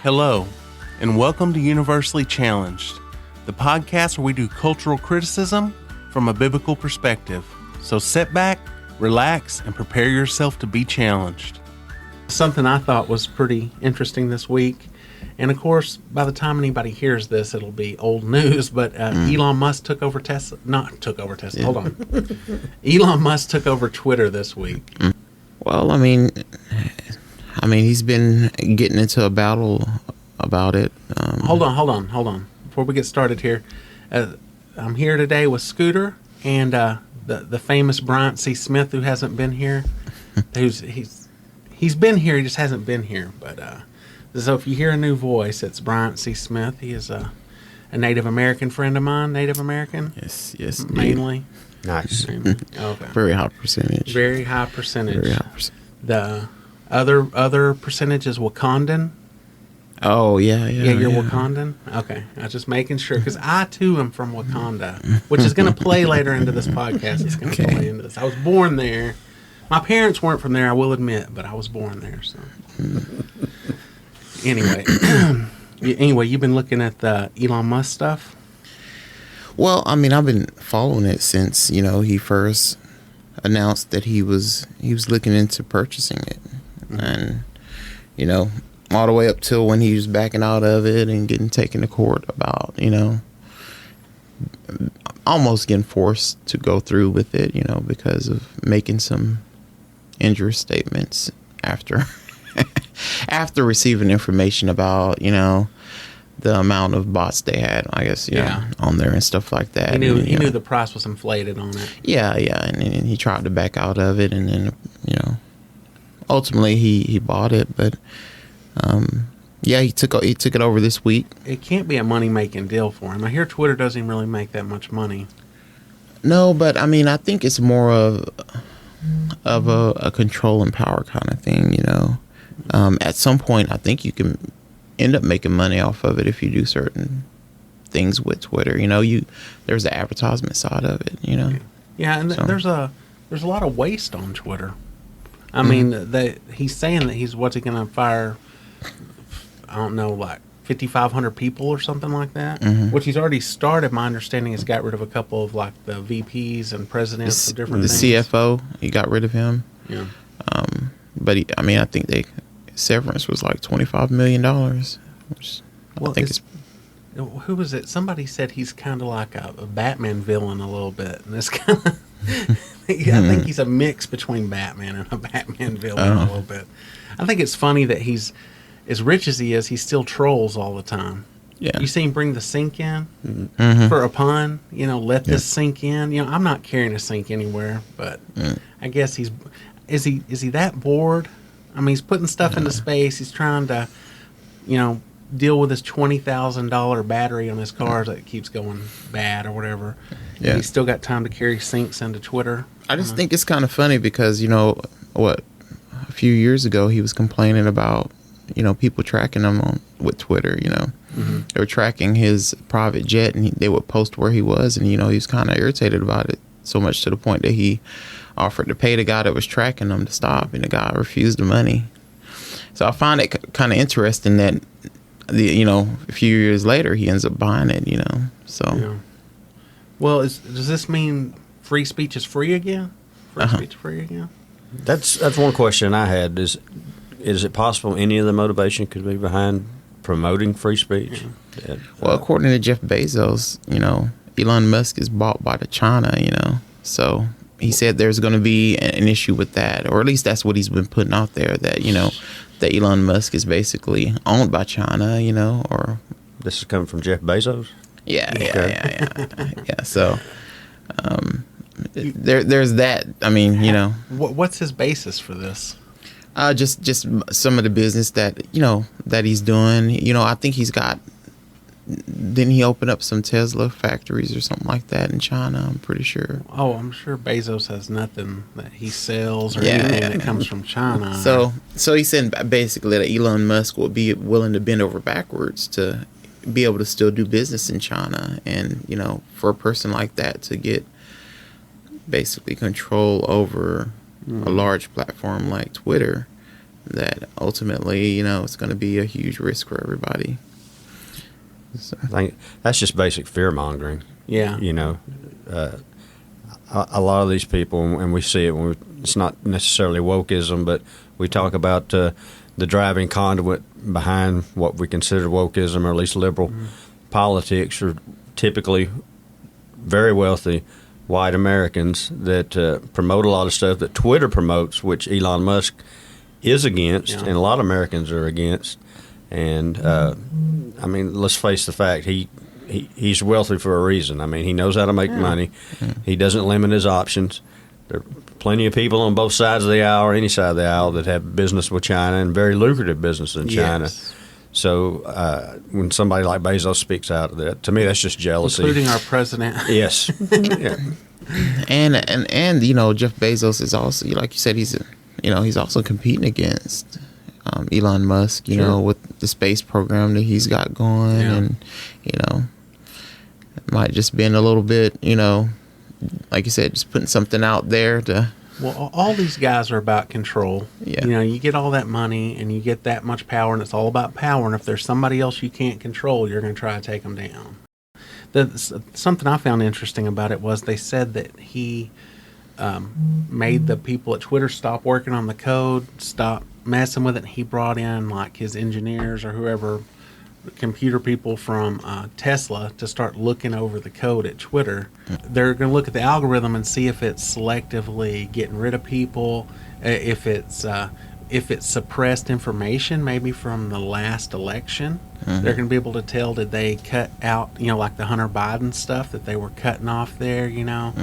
Hello, and welcome to Universally Challenged, the podcast where we do cultural criticism from a biblical perspective. So sit back, relax, and prepare yourself to be challenged. Something I thought was pretty interesting this week, and of course, by the time anybody hears this, it'll be old news, but Elon Musk took over Tesla. Hold on. Elon Musk took over Twitter this week. Well, I mean, he's been getting into a battle about it. Hold on. Before we get started here, I'm here today with Scooter and the famous Bryant C. Smith, who hasn't been here. He's been here, he just hasn't been here. But so if you hear a new voice, it's Bryant C. Smith. He is a Native American friend of mine. Native American? Yes, mainly. Nice. Okay. Very high percentage. Very high percentage. The other percentage is Wakandan. Oh, yeah. Yeah, you're Wakandan? Okay. I was just making sure, because I, too, am from Wakanda, which is going to play later into this podcast. It's going to play into this. I was born there. My parents weren't from there, I will admit, but I was born there. So, Anyway, you've been looking at the Elon Musk stuff? Well, I mean, I've been following it since, he first announced that he was looking into purchasing it. And, all the way up till when he was backing out of it and getting taken to court about, almost getting forced to go through with it, because of making some injurious statements after receiving information about, the amount of bots they had, I guess, on there and stuff like that. He knew the price was inflated on it. Yeah, and he tried to back out of it, and then, ultimately he bought it, but he took it over this week. It can't be a money-making deal for him. I hear Twitter doesn't really make that much money. No, but I mean, I think it's more of a control and power kind of thing, At some point, I think you can end up making money off of it if you do certain things with Twitter. There's the advertisement side of it, Yeah, and there's a lot of waste on Twitter. I mean, he's saying that what's he going to fire, I don't know, like 5,500 people or something like that, which he's already started. My understanding is got rid of a couple of like the VPs and presidents of different things. The CFO, he got rid of him. Yeah. But I think severance was like $25 million, which I think is. Who was it? Somebody said he's kind of like a Batman villain a little bit, and it's kind of. I think he's a mix between Batman and a Batman villain a little bit. I think it's funny that he's as rich as he is. He still trolls all the time. Yeah. You see him bring the sink in for a pun. Let this sink in. I'm not carrying a sink anywhere, but I guess is he that bored? I mean, he's putting stuff into space. He's trying to, deal with his $20,000 battery on his car that keeps going bad or whatever. Yeah. He's still got time to carry sinks into Twitter. I just think it's kind of funny because, a few years ago he was complaining about, people tracking him with Twitter, They were tracking his private jet and they would post where he was. And, he was kind of irritated about it, so much to the point that he offered to pay the guy that was tracking him to stop, and the guy refused the money. So I find it kind of interesting that a few years later he ends up buying it. So. Yeah. Well, does this mean free speech is free again? Speech free again? That's one question I had. Is it possible any of the motivation could be behind promoting free speech? Yeah. Well, according to Jeff Bezos, Elon Musk is bought by China. So. He said there's going to be an issue with that, or at least that's what he's been putting out there, that, that Elon Musk is basically owned by China, or... This is coming from Jeff Bezos? Yeah. So, there's that. I mean, What's his basis for this? Just some of the business that, that he's doing. I think he's got... Didn't he open up some Tesla factories or something like that in China? I'm pretty sure. Oh, I'm sure Bezos has nothing that he sells or anything that comes from China. So he said basically that Elon Musk will be willing to bend over backwards to be able to still do business in China. And, for a person like that to get basically control over a large platform like Twitter, that ultimately, you know, it's going to be a huge risk for everybody. So. I think that's just basic fear mongering. Yeah. You know, a lot of these people, and we see it when it's not necessarily wokeism, but we talk about the driving conduit behind what we consider wokeism, or at least liberal politics, are typically very wealthy white Americans that promote a lot of stuff that Twitter promotes, which Elon Musk is against, and a lot of Americans are against. And I mean, let's face the fact, he's wealthy for a reason. I mean, he knows how to make money. He doesn't limit his options. There are plenty of people on both sides of the aisle, or any side of the aisle, that have business with China, and very lucrative business in China. Yes. So when somebody like Bezos speaks out, to me, that's just jealousy. Including our president. Yes. Yeah. And you know, Jeff Bezos is also, like you said, he's also competing against Elon Musk, you know, with the space program that he's got going, and you know, it might just been a little bit, you know, like you said, just putting something out there to. Well, all these guys are about control. Yeah. You know, you get all that money and you get that much power, and it's all about power. And if there's somebody else you can't control, you're going to try to take them down. Something I found interesting about it was they said that he made the people at Twitter stop working on the code, stop messing with it. He brought in like his engineers or whoever, computer people from Tesla, to start looking over the code at Twitter. They're going to look at the algorithm and see if it's selectively getting rid of people, if it's suppressed information, maybe from the last election. They're going to be able to tell, did they cut out, you know, like the Hunter Biden stuff that they were cutting off there, you know.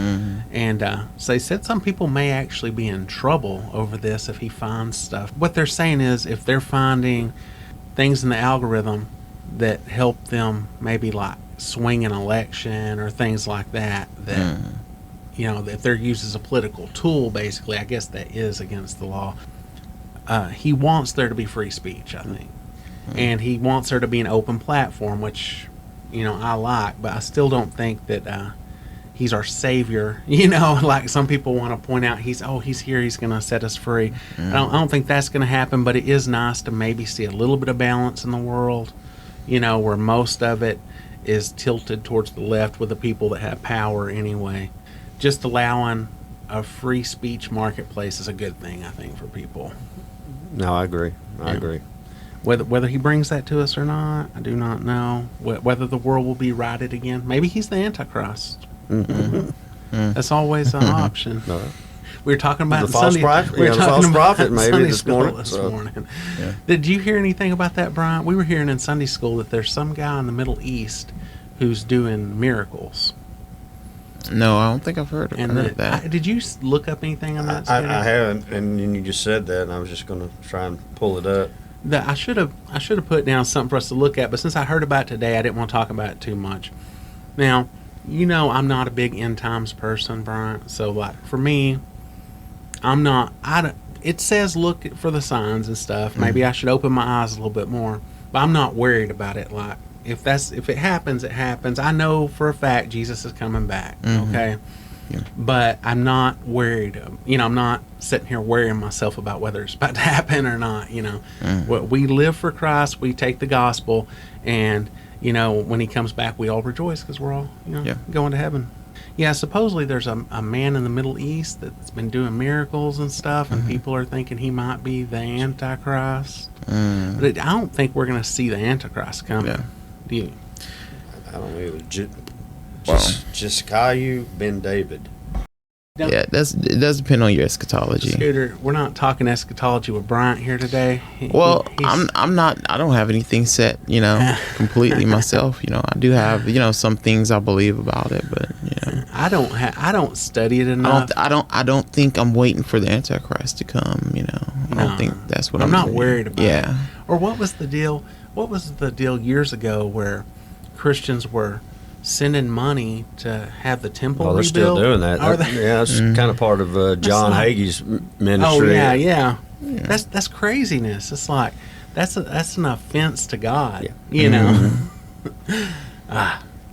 And so they said some people may actually be in trouble over this if he finds stuff. What they're saying is, if they're finding things in the algorithm that help them maybe like swing an election or things like that, you know, if they're used as a political tool, basically, I guess that is against the law. He wants there to be free speech, I think. And he wants there to be an open platform, which, you know, I like, but I still don't think that he's our savior. You know, like some people want to point out, he's here, he's going to set us free. I don't think that's going to happen, but it is nice to maybe see a little bit of balance in the world, you know, where most of it is tilted towards the left with the people that have power anyway. Just allowing a free speech marketplace is a good thing, I think, for people. No, I agree. I agree. Whether he brings that to us or not, I do not know. Whether the world will be righted again. Maybe he's the Antichrist. That's always an option. No. We were talking about the false prophet. We were talking about prophet maybe Sunday this school morning. morning. Did you hear anything about that, Bryant? We were hearing in Sunday school that there's some guy in the Middle East who's doing miracles. No, I don't think I've heard of that. Did you look up anything on that? I haven't, and you just said that, and I was just going to try and pull it up. I should have put down something for us to look at, but since I heard about it today, I didn't want to talk about it too much. Now, you know, I'm not a big end times person, Bryant. So, like, for me, it says look for the signs and stuff. Maybe I should open my eyes a little bit more, but I'm not worried about it. Like, if it happens, it happens. I know for a fact Jesus is coming back. Okay. Yeah. But I'm not worried. You know, I'm not sitting here worrying myself about whether it's about to happen or not. You know, we live for Christ. We take the gospel, and you know, when He comes back, we all rejoice because we're all, you know, going to heaven. Yeah, supposedly there's a man in the Middle East that's been doing miracles and stuff, and people are thinking he might be the Antichrist. But I don't think we're going to see the Antichrist coming. Yeah. Do you? I don't either. Josiah ben David. Yeah, it does depend on your eschatology. Scooter, we're not talking eschatology with Bryant here today. I'm not. I don't have anything set, you know, completely myself. You know, I do have, you know, some things I believe about it, but you know, I don't study it enough. I don't think I'm waiting for the Antichrist to come. You know, I don't think that's what I'm not doing. worried about. Yeah. Or what was the deal? What was the deal years ago where Christians were sending money to have the temple rebuilt? They're still doing that. Yeah, that's kind of part of John Hagee's ministry. Oh yeah. That's craziness. It's like that's an offense to God. Yeah. You know.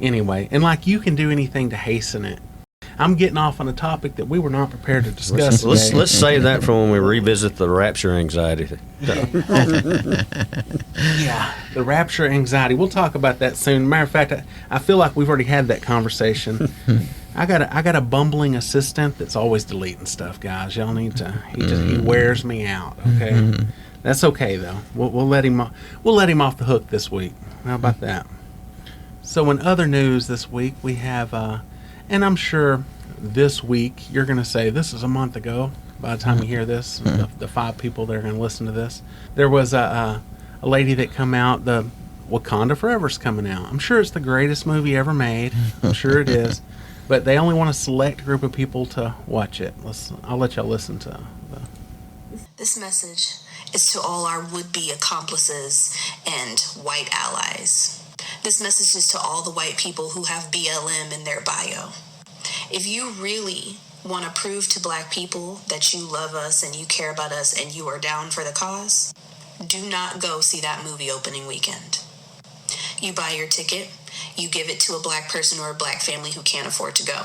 Anyway, and like you can do anything to hasten it. I'm getting off on a topic that we were not prepared to discuss. Let's save that for when we revisit the rapture anxiety. Yeah, the rapture anxiety. We'll talk about that soon. Matter of fact, I feel like we've already had that conversation. I got a bumbling assistant that's always deleting stuff, guys. Y'all need to. He wears me out. Okay, that's okay though. We'll let him off the hook this week. How about that? So in other news this week, we have, and I'm sure this week you're going to say this is a month ago. By the time you hear this, the 5 people that are going to listen to this, there was a lady that come out. The Wakanda Forever's coming out. I'm sure it's the greatest movie ever made. I'm sure it is. But they only want a select group of people to watch it. I'll let y'all listen to This message is to all our would-be accomplices and white allies. This message is to all the white people who have BLM in their bio. If you really want to prove to black people that you love us and you care about us and you are down for the cause, do not go see that movie opening weekend. You buy your ticket, you give it to a black person or a black family who can't afford to go,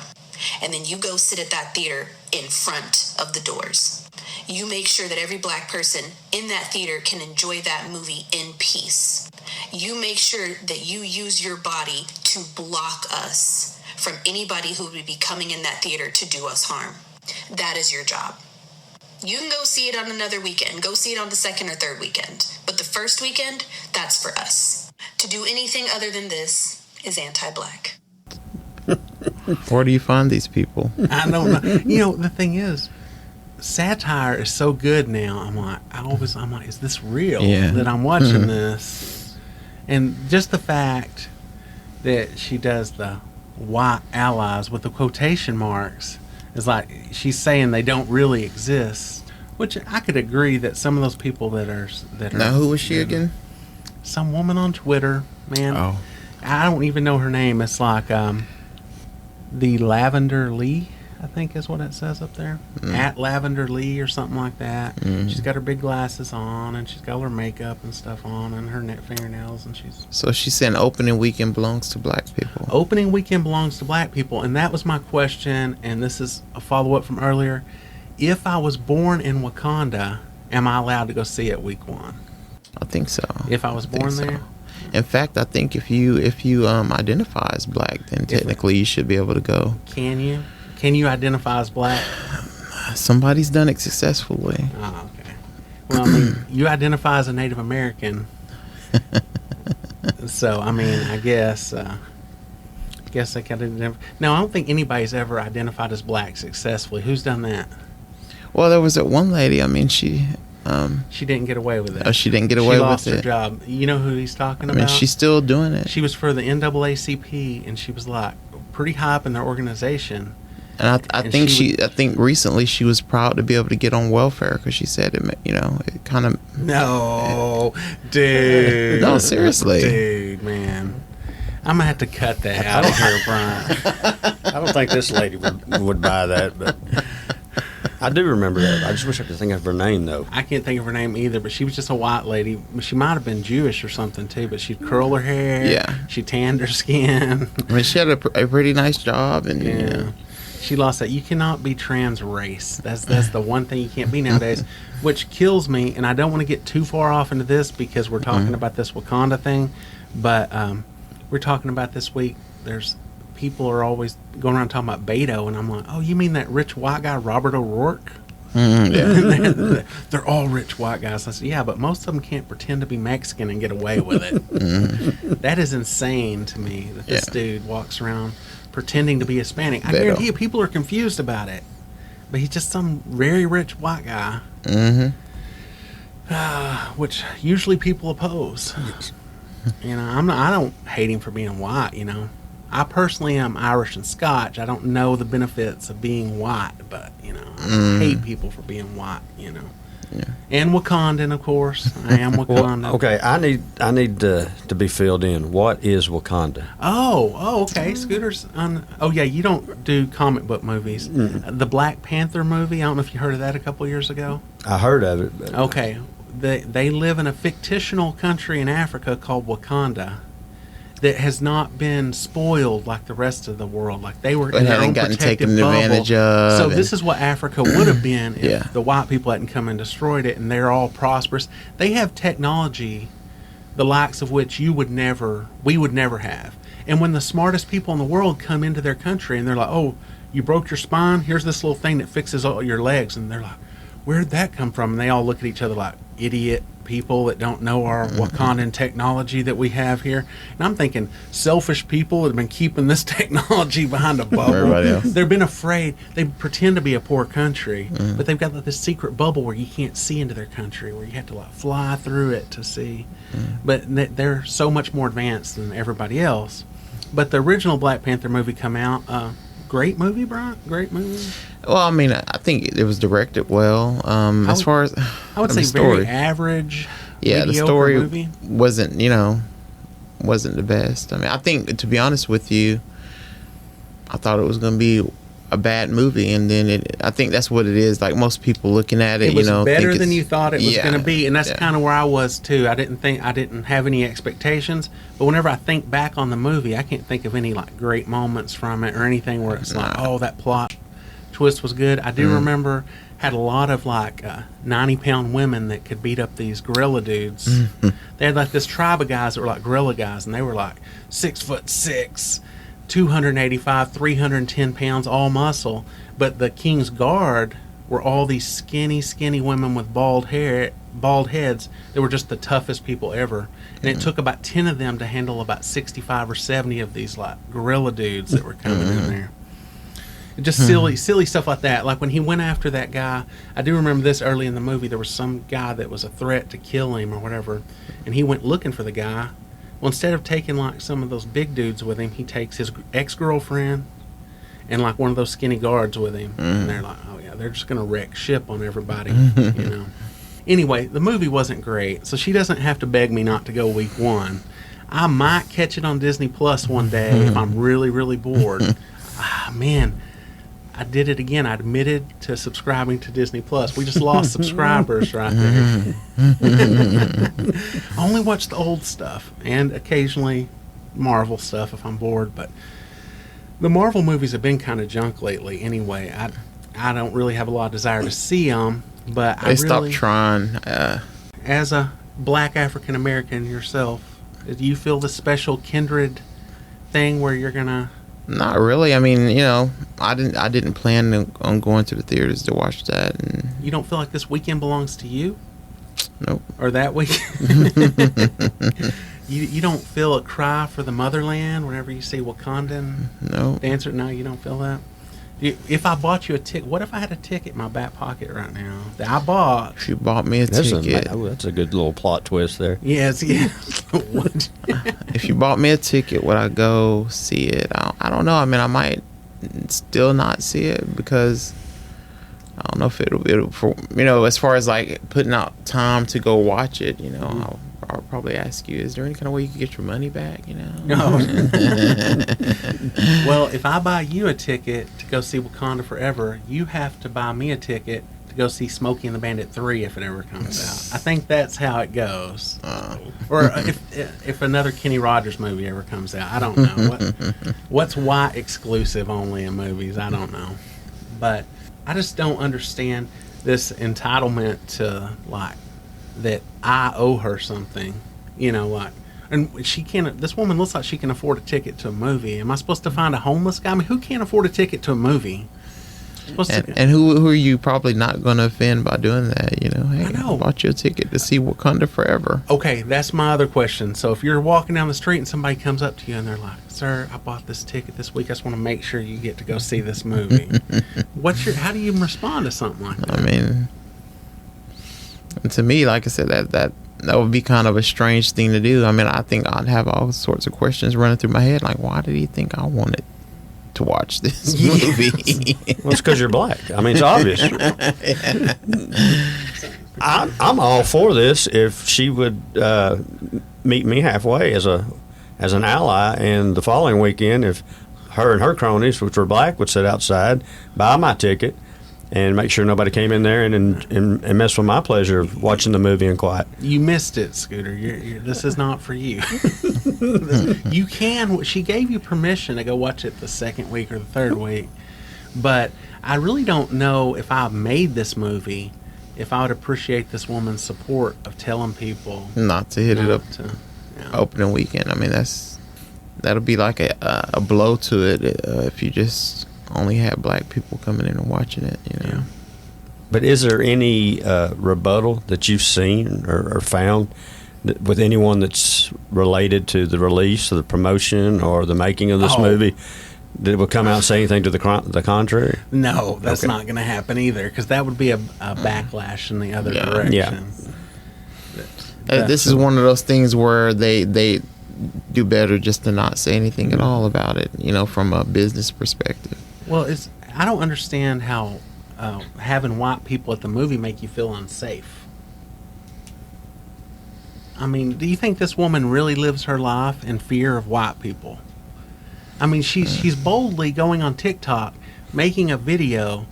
and then you go sit at that theater in front of the doors. You make sure that every black person in that theater can enjoy that movie in peace. You make sure that you use your body to block us from anybody who would be coming in that theater to do us harm. That is your job. You can go see it on another weekend. Go see it on the second or third weekend. But the first weekend, that's for us. To do anything other than this is anti-black. Where do you find these people? I don't know. You know, the thing is, satire is so good now. I'm like, is this real? Yeah. That I'm watching this? And just the fact that she does the white allies with the quotation marks is like she's saying they don't really exist. Which I could agree that some of those people that are Now, who was she again? Some woman on Twitter, man. Oh. I don't even know her name. It's like the Lavender Lee, I think is what it says up there. At Lavender Lee or something like that. She's got her big glasses on and she's got all her makeup and stuff on and her fingernails and she's... So she's saying opening weekend belongs to black people. Opening weekend belongs to black people, and that was my question, and this is a follow-up from earlier. If I was born in Wakanda, am I allowed to go see it week 1? I think so. If I was born there? In fact, I think if you identify as black, then technically you should be able to go. Can you? Can you identify as black? Somebody's done it successfully. Oh, okay. Well, I mean, you identify as a Native American. So, I mean, I guess I can identify. No, I don't think anybody's ever identified as black successfully. Who's done that? Well, there was that one lady. I mean, she didn't get away with it. Oh, she didn't get away with it. She lost her job. You know who he's talking about? I mean, she's still doing it. She was for the NAACP, and she was like pretty high up in their organization. And I think recently she was proud to be able to get on welfare because she said it kind of. No, dude. No, seriously, dude, man. I'm gonna have to cut that out of here, Bryant. I don't think this lady would buy that, but I do remember that. I just wish I could think of her name, though. I can't think of her name either, but she was just a white lady. She might have been Jewish or something, too, but she'd curl her hair. Yeah. She tanned her skin. I mean, she had a pretty nice job. And yeah. You know. She lost that. You cannot be trans race. That's the one thing you can't be nowadays, which kills me, and I don't want to get too far off into this because we're talking about this Wakanda thing, but we're talking about this week, people are always going around talking about Beto, and I'm like, oh, you mean that rich white guy, Robert O'Rourke? Yeah. They're all rich white guys. I said, yeah, but most of them can't pretend to be Mexican and get away with it. That is insane to me that this dude walks around pretending to be Hispanic. I guarantee you people are confused about it, but he's just some very rich white guy, which usually people oppose. You know, I don't hate him for being white, you know. I personally am Irish and Scotch. I don't know the benefits of being white, but, you know, I hate people for being white, you know. Yeah. And Wakandan, of course. I am Wakandan. Well, okay, I need to be filled in. What is Wakanda? Oh, okay. Scooter's oh, yeah, you don't do comic book movies. The Black Panther movie, I don't know if you heard of that a couple of years ago. I heard of it. But Okay. They live in a fictional country in Africa called Wakanda. that has not been spoiled like the rest of the world. Like they were But in their haven't own gotten protective taken bubble. advantage of. So this is what Africa would have been if Yeah. the white people hadn't come and destroyed it, and they're all prosperous. They have technology, the likes of which we would never have. And when the smartest people in the world come into their country and they're like, oh, you broke your spine? Here's this little thing that fixes all your legs. And they're like, where'd that come from? And they all look at each other like idiot people that don't know our Wakandan technology that we have here. And I'm thinking selfish people that have been keeping this technology behind a bubble. Everybody else. They've been afraid. They pretend to be a poor country, but they've got this secret bubble where you can't see into their country, where you have to like fly through it to see. But they're so much more advanced than everybody else. But the original Black Panther movie come out. Great movie, Bryant. Great movie. Well, I mean, I think it was directed well. As far as I would say very average. Yeah, the mediocre story movie. wasn't the best. I mean, I think, to be honest with you, I thought it was going to be a bad movie, and then I think that's what it is. Like most people looking at it, It was better think than you thought it was yeah, going to be, and that's yeah. kind of where I was too. I didn't have any expectations, but whenever I think back on the movie, I can't think of any like great moments from it or anything where it's like, oh, that plot twist was good. I do remember had a lot of like 90-pound women that could beat up these gorilla dudes. They had like this tribe of guys that were like gorilla guys, and they were like 6'6", 285, 310 pounds, all muscle. But the King's Guard were all these skinny women with bald heads. They were just the toughest people ever. And it took about 10 of them to handle about 65 or 70 of these like gorilla dudes that were coming in there. Just silly stuff like that. Like when he went after that guy, I do remember this early in the movie, there was some guy that was a threat to kill him or whatever, and he went looking for the guy. Well, instead of taking like some of those big dudes with him, he takes his ex-girlfriend and like one of those skinny guards with him. And they're like, oh yeah, they're just going to wreck ship on everybody, you know. Anyway, the movie wasn't great, so she doesn't have to beg me not to go week one. I might catch it on Disney Plus one day if I'm really, really bored. Man, I did it again. I admitted to subscribing to Disney Plus. We just lost subscribers right there. I only watch the old stuff and occasionally Marvel stuff if I'm bored, but the Marvel movies have been kind of junk lately anyway. I don't really have a lot of desire to see them, but They stopped trying. As a black African American yourself, do you feel the special kindred thing where you're gonna? Not really. I mean, I didn't plan on going to the theaters to watch that. And You don't feel like this weekend belongs to you? nope. Or that weekend? You don't feel a cry for the motherland whenever you see Wakandan No. dancer? No, you don't feel that? If I bought you a ticket, what if I had a ticket in my back pocket right now that I bought? If you bought me a ticket. That's a good little plot twist there. Yes, yeah. What? If you bought me a ticket, would I go see it? I don't know. I mean, I might still not see it because I don't know if it'll for, as far as like putting out time to go watch it, I'll probably ask you, is there any kind of way you can get your money back, No. Well, if I buy you a ticket to go see Wakanda Forever, you have to buy me a ticket to go see Smokey and the Bandit 3 if it ever comes out. I think that's how it goes. Or if another Kenny Rogers movie ever comes out. I don't know. What's white exclusive only in movies? I don't know. But I just don't understand this entitlement to, like, that I owe her something, like, and she can't. This woman looks like she can afford a ticket to a movie. Am I supposed to find a homeless guy? I mean, who can't afford a ticket to a movie? And who are you probably not going to offend by doing that? Hey, I know. I bought you a ticket to see Wakanda Forever. Okay, that's my other question. So if you're walking down the street and somebody comes up to you and they're like, "Sir, I bought this ticket this week. I just want to make sure you get to go see this movie." How do you even respond to something like that? I mean, to me, like I said, that would be kind of a strange thing to do. I mean, I think I'd have all sorts of questions running through my head, like, why did he think I wanted to watch this movie? Well, it's because you're black. I mean, it's obvious. I'm all for this if she would meet me halfway as an ally, and the following weekend, if her and her cronies, which were black, would sit outside, buy my ticket, and make sure nobody came in there and messed with my pleasure of watching the movie in quiet. You missed it, Scooter. This is not for you. You can. She gave you permission to go watch it the second week or the third week, but I really don't know if I made this movie, if I would appreciate this woman's support of telling people not to hit it up opening weekend. I mean, that'll be like a blow to it if you just only have black people coming in and watching it, you know. Yeah. But is there any rebuttal that you've seen or found with anyone that's related to the release or the promotion or the making of this movie that would come out and say anything to the contrary? No, that's not going to happen either, because that would be a backlash in the other direction. Yeah. This is one of those things where they do better just to not say anything at all about it, you know, from a business perspective. Well, I don't understand how having white people at the movie make you feel unsafe. I mean, do you think this woman really lives her life in fear of white people? I mean, she's boldly going on TikTok, making a video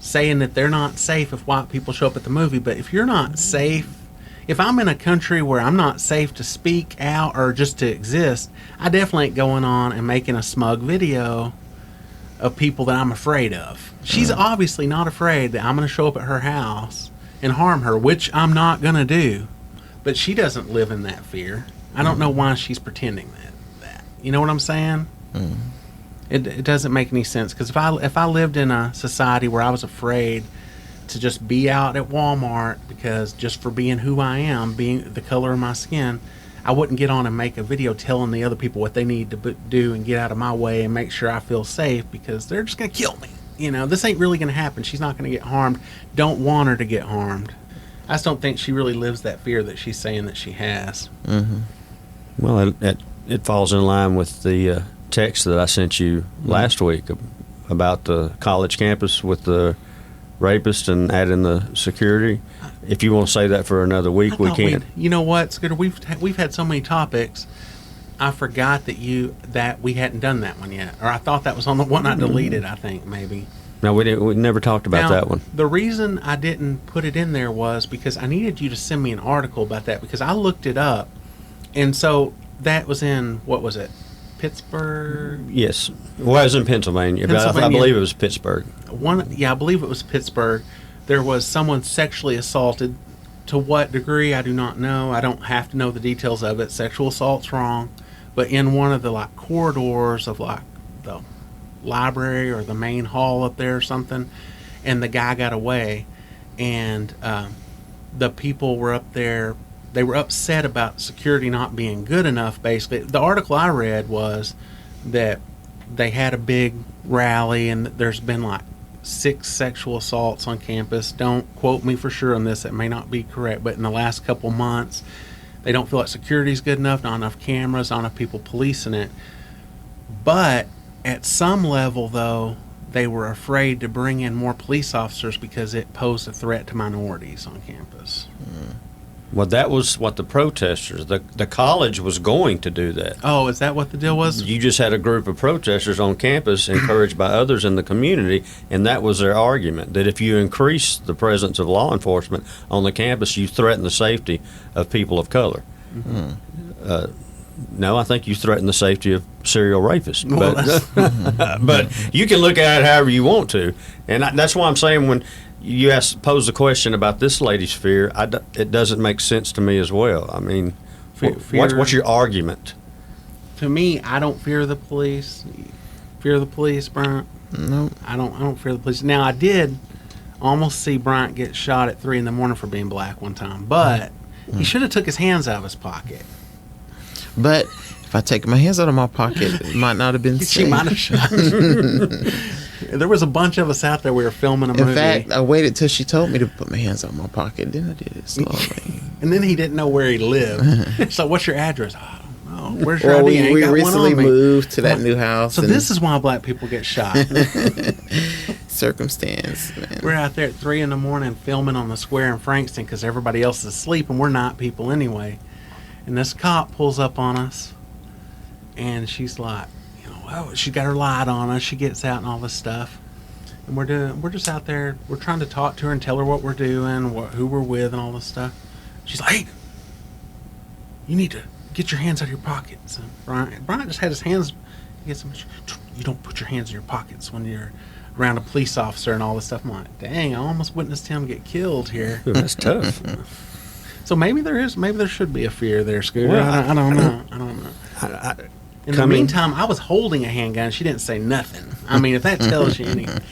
saying that they're not safe if white people show up at the movie. But if you're not safe, if I'm in a country where I'm not safe to speak out or just to exist, I definitely ain't going on and making a smug video of people that I'm afraid of. She's obviously not afraid that I'm going to show up at her house and harm her, which I'm not going to do. But she doesn't live in that fear. I don't know why she's pretending that. You know what I'm saying? Mm. It doesn't make any sense, because if I lived in a society where I was afraid to just be out at Walmart because just for being who I am, being the color of my skin, I wouldn't get on and make a video telling the other people what they need to do and get out of my way and make sure I feel safe, because they're just going to kill me. You know, this ain't really going to happen. She's not going to get harmed. Don't want her to get harmed. I just don't think she really lives that fear that she's saying that she has. Mm-hmm. Well, it falls in line with the text that I sent you last week about the college campus with the rapist and adding the security. If you want to say that for another week, we can. You know what, Scooter? We've had so many topics. I forgot that we hadn't done that one yet, or I thought that was on the one I deleted. I think maybe. No, we didn't. We never talked about that one. The reason I didn't put it in there was because I needed you to send me an article about that, because I looked it up, and so that was in, what was it, Pittsburgh? Yes. Well, it was in Pennsylvania. But I believe it was Pittsburgh. I believe it was Pittsburgh. There was someone sexually assaulted. To what degree, I do not know. I don't have to know the details of it. Sexual assault's wrong. But in one of the corridors of the library or the main hall up there or something, and the guy got away, and the people were up there. They were upset about security not being good enough, basically. The article I read was that they had a big rally and there's been 6 sexual assaults on campus. Don't quote me for sure on this. It may not be correct, but in the last couple months, they don't feel like security's good enough, not enough cameras, not enough people policing it. But at some level, though, they were afraid to bring in more police officers because it posed a threat to minorities on campus. Well, that was what the protesters, the college was going to do that. Oh, is that what the deal was? You just had a group of protesters on campus encouraged by others in the community, and that was their argument, that if you increase the presence of law enforcement on the campus, you threaten the safety of people of color. Mm-hmm. No, I think you threaten the safety of serial rapists. But you can look at it however you want to. And that's why I'm saying when you pose the question about this lady's fear, it doesn't make sense to me as well. I mean, what's your argument? To me, I don't fear the police. Fear the police, Bryant? No. I don't fear the police. Now, I did almost see Bryant get shot at 3 a.m. for being black one time, but he should have took his hands out of his pocket. But if I take my hands out of my pocket, it might not have been safe. She might have shot. There was a bunch of us out there. We were filming a movie. In fact, I waited till she told me to put my hands out of my pocket. Then I did it slowly. And then he didn't know where he lived. So, what's your address? I don't know. Where's your ID? We recently moved to that new house. So this is why black people get shot. Circumstance, man. We're out there at 3 a.m. filming on the square in Frankston because everybody else is asleep and we're night people anyway. And this cop pulls up on us, and she's like, she's got her light on us. She gets out and all this stuff. And we're just out there. We're trying to talk to her and tell her what we're doing, who we're with, and all this stuff. She's like, "Hey, you need to get your hands out of your pockets." And Bryant just had his hands. You don't put your hands in your pockets when you're around a police officer and all this stuff. I'm like, dang, I almost witnessed him get killed here. Ooh, that's tough. So maybe there should be a fear there, Scooter. Well, I don't know. In the meantime, I was holding a handgun. She didn't say nothing. I mean, if that tells you anything.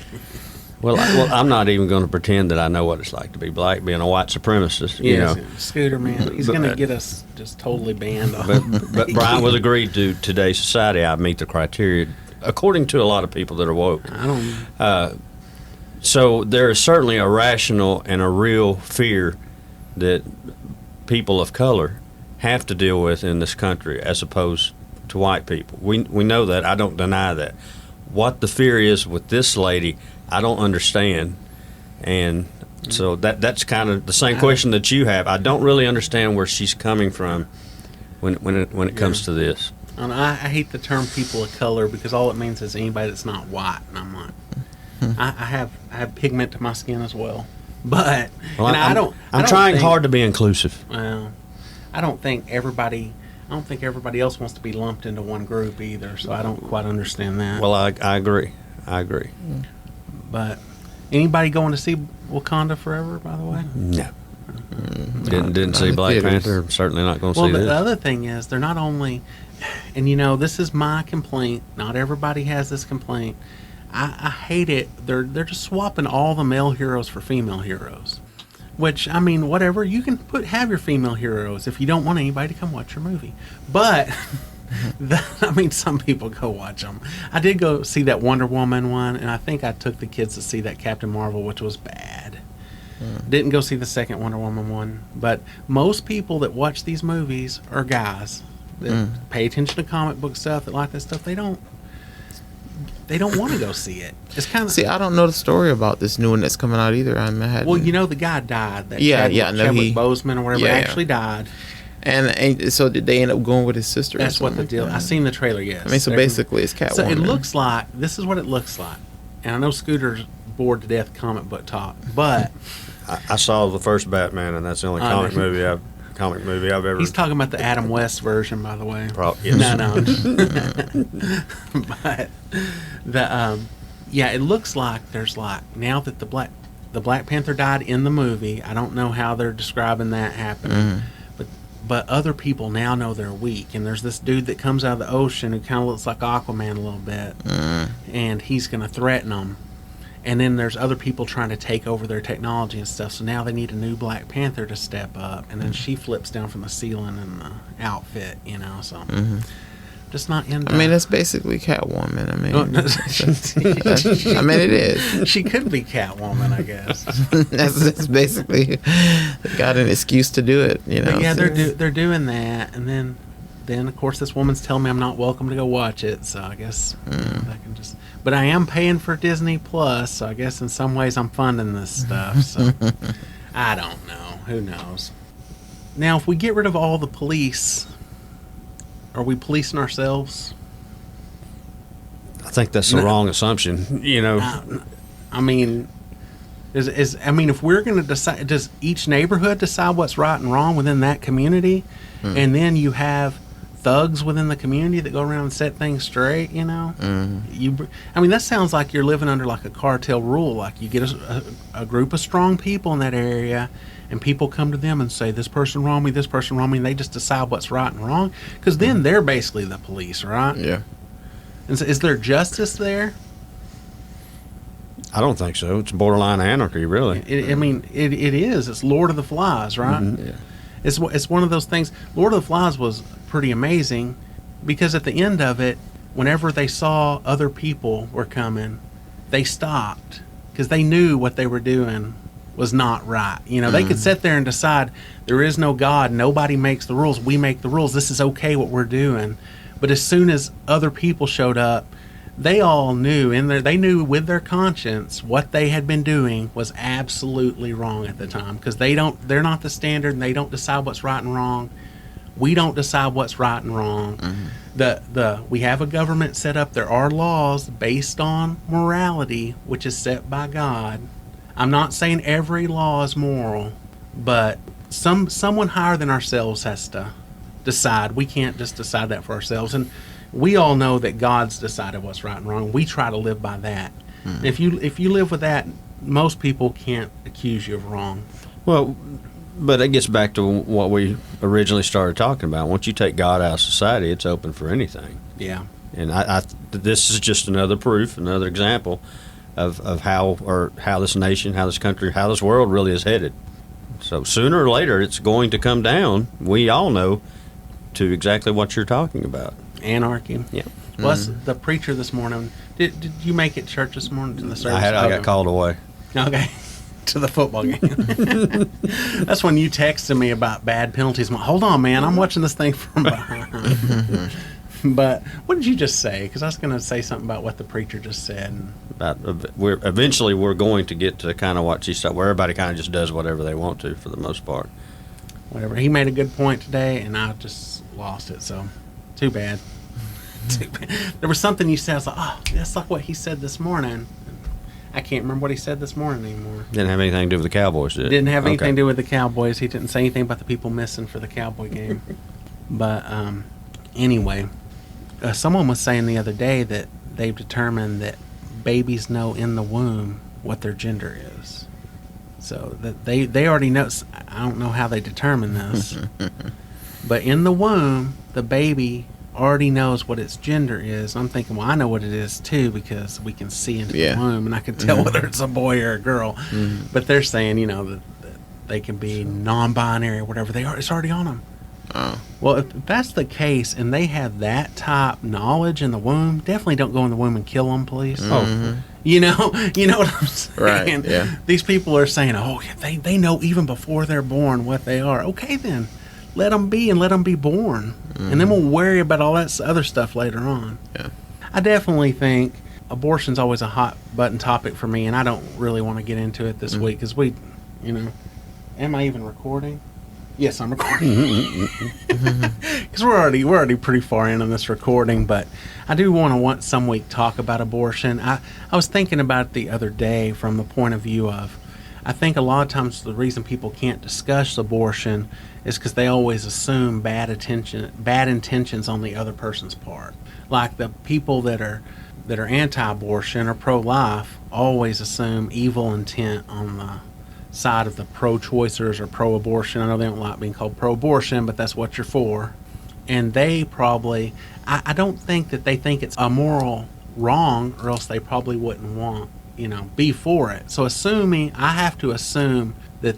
Well, I'm not even going to pretend that I know what it's like to be black, being a white supremacist. You know, Scooter, man, he's going to get us just totally banned off. But Bryant was agreed to today's society. I meet the criteria, according to a lot of people that are woke. I don't. So there is certainly a rational and a real fear that people of color have to deal with in this country, as opposed to white people. We know that. I don't deny that. What the fear is with this lady, I don't understand, and so that's kind of the same question that you have. I don't really understand where she's coming from when it comes to this. And I hate the term people of color because all it means is anybody that's not white, and I'm like, I have pigment to my skin as well, but I'm trying hard to be inclusive. Well, I don't think everybody else wants to be lumped into one group either, so I don't quite understand that. Well, I agree. But anybody going to see Wakanda Forever, by the way? No. Didn't see Black Panther. Certainly not going to see this. Well, the other thing is, they're not only, and this is my complaint. Not everybody has this complaint. I hate it. They're just swapping all the male heroes for female heroes. Which, I mean, whatever, you can have your female heroes if you don't want anybody to come watch your movie. But, some people go watch them. I did go see that Wonder Woman one, and I think I took the kids to see that Captain Marvel, which was bad. Didn't go see the second Wonder Woman one. But most people that watch these movies are guys that pay attention to comic book stuff, that like that stuff. They don't want to go see it. It's kind of I don't know the story about this new one that's coming out either. The guy died. Chadwick Boseman or whatever actually died. And so did they end up going with his sister? That's what the deal. I seen the trailer. Yes. So basically, it's Catwoman. So it looks like this is what it looks like. And I know Scooter's bored to death of comic book talk, but I saw the first Batman, and that's the only comic movie I've ever. He's talking about the Adam West version, by the way. Yes. No. But it looks like there's now that the Black Panther died in the movie. I don't know how they're describing that happening, but other people now know they're weak. And there's this dude that comes out of the ocean who kind of looks like Aquaman a little bit, and he's going to threaten them. And then there's other people trying to take over their technology and stuff. So now they need a new Black Panther to step up. And then she flips down from the ceiling in the outfit, So just not into. That's basically Catwoman. It is. She could be Catwoman, I guess. that's basically got an excuse to do it, But yeah, they're doing that, and then of course this woman's telling me I'm not welcome to go watch it. So I guess I can just. But I am paying for Disney Plus, so I guess in some ways I'm funding this stuff. So I don't know. Who knows? Now, if we get rid of all the police, are we policing ourselves? I think that's the wrong assumption. If we're going to decide, does each neighborhood decide what's right and wrong within that community, and then you have thugs within the community that go around and set things straight, that sounds like you're living under like a cartel rule. Like you get a group of strong people in that area, and people come to them and say, this person wronged me, this person wronged me, and they just decide what's right and wrong, because then they're basically the police, right? Yeah. And so is there justice there? I don't think so. It's borderline anarchy, really. It is. It's Lord of the Flies, right? Yeah. It's one of those things. Lord of the Flies was pretty amazing because at the end of it, whenever they saw other people were coming, they stopped because they knew what they were doing was not right. They could sit there and decide there is no God, nobody makes the rules, we make the rules, this is okay what we're doing. But as soon as other people showed up, they all knew they knew with their conscience what they had been doing was absolutely wrong at the time, because they're not the standard and they don't decide what's right and wrong. We don't decide what's right and wrong. We have a government set up. There are laws based on morality, which is set by God. I'm not saying every law is moral, but someone higher than ourselves has to decide. We can't just decide that for ourselves. And we all know that God's decided what's right and wrong. We try to live by that. If you live with that, most people can't accuse you of wrong. Well, but it gets back to what we originally started talking about. Once you take God out of society, it's open for anything. Yeah. And this is just another proof, another example of how this nation, how this country, how this world really is headed. So sooner or later, it's going to come down, we all know, to exactly what you're talking about. Anarchy. Yeah. Well, the preacher this morning, did you make it to church this morning to the service? I got called away. Okay. To the football game. That's when you texted me about bad penalties. I'm like, hold on, man. I'm watching this thing from behind. But what did you just say? Because I was going to say something about what the preacher just said. Eventually we're going to get to kind of what she said, where everybody kind of just does whatever they want to for the most part. Whatever. He made a good point today, and I just lost it. So, too bad. There was something you said. I was like, oh, that's like what he said this morning. I can't remember what he said this morning anymore. Didn't have anything to do with the Cowboys, did it? Didn't have anything to do with the Cowboys. He didn't say anything about the people missing for the Cowboy game. But anyway, someone was saying the other day that they've determined that babies know in the womb what their gender is. So that they already know. I don't know how they determine this. But in the womb, the baby already knows what its gender is. I'm thinking, well, I know what it is too, because we can see into the womb and I can tell whether it's a boy or a girl. But they're saying, that they can be non-binary or whatever they are. It's already on them. Oh. Well, if that's the case and they have that type knowledge in the womb, definitely don't go in the womb and kill them, please. Oh, you know what I'm saying? Right, yeah. These people are saying, oh, they know even before they're born what they are. Okay, then. Let them be and let them be born. And then we'll worry about all that other stuff later on. Yeah. I definitely think abortion's always a hot button topic for me, and I don't really want to get into it this week because am I even recording? Yes, I'm recording. Because we're already pretty far in on this recording, but I do want some week talk about abortion. I was thinking about it the other day from the point of view of, I think a lot of times the reason people can't discuss abortion is because they always assume bad intentions on the other person's part. Like the people that are anti-abortion or pro-life always assume evil intent on the side of the pro-choicers or pro-abortion. I know they don't like being called pro-abortion, but that's what you're for. And they probably, I don't think that they think it's a moral wrong, or else they probably wouldn't want, be for it. So I have to assume that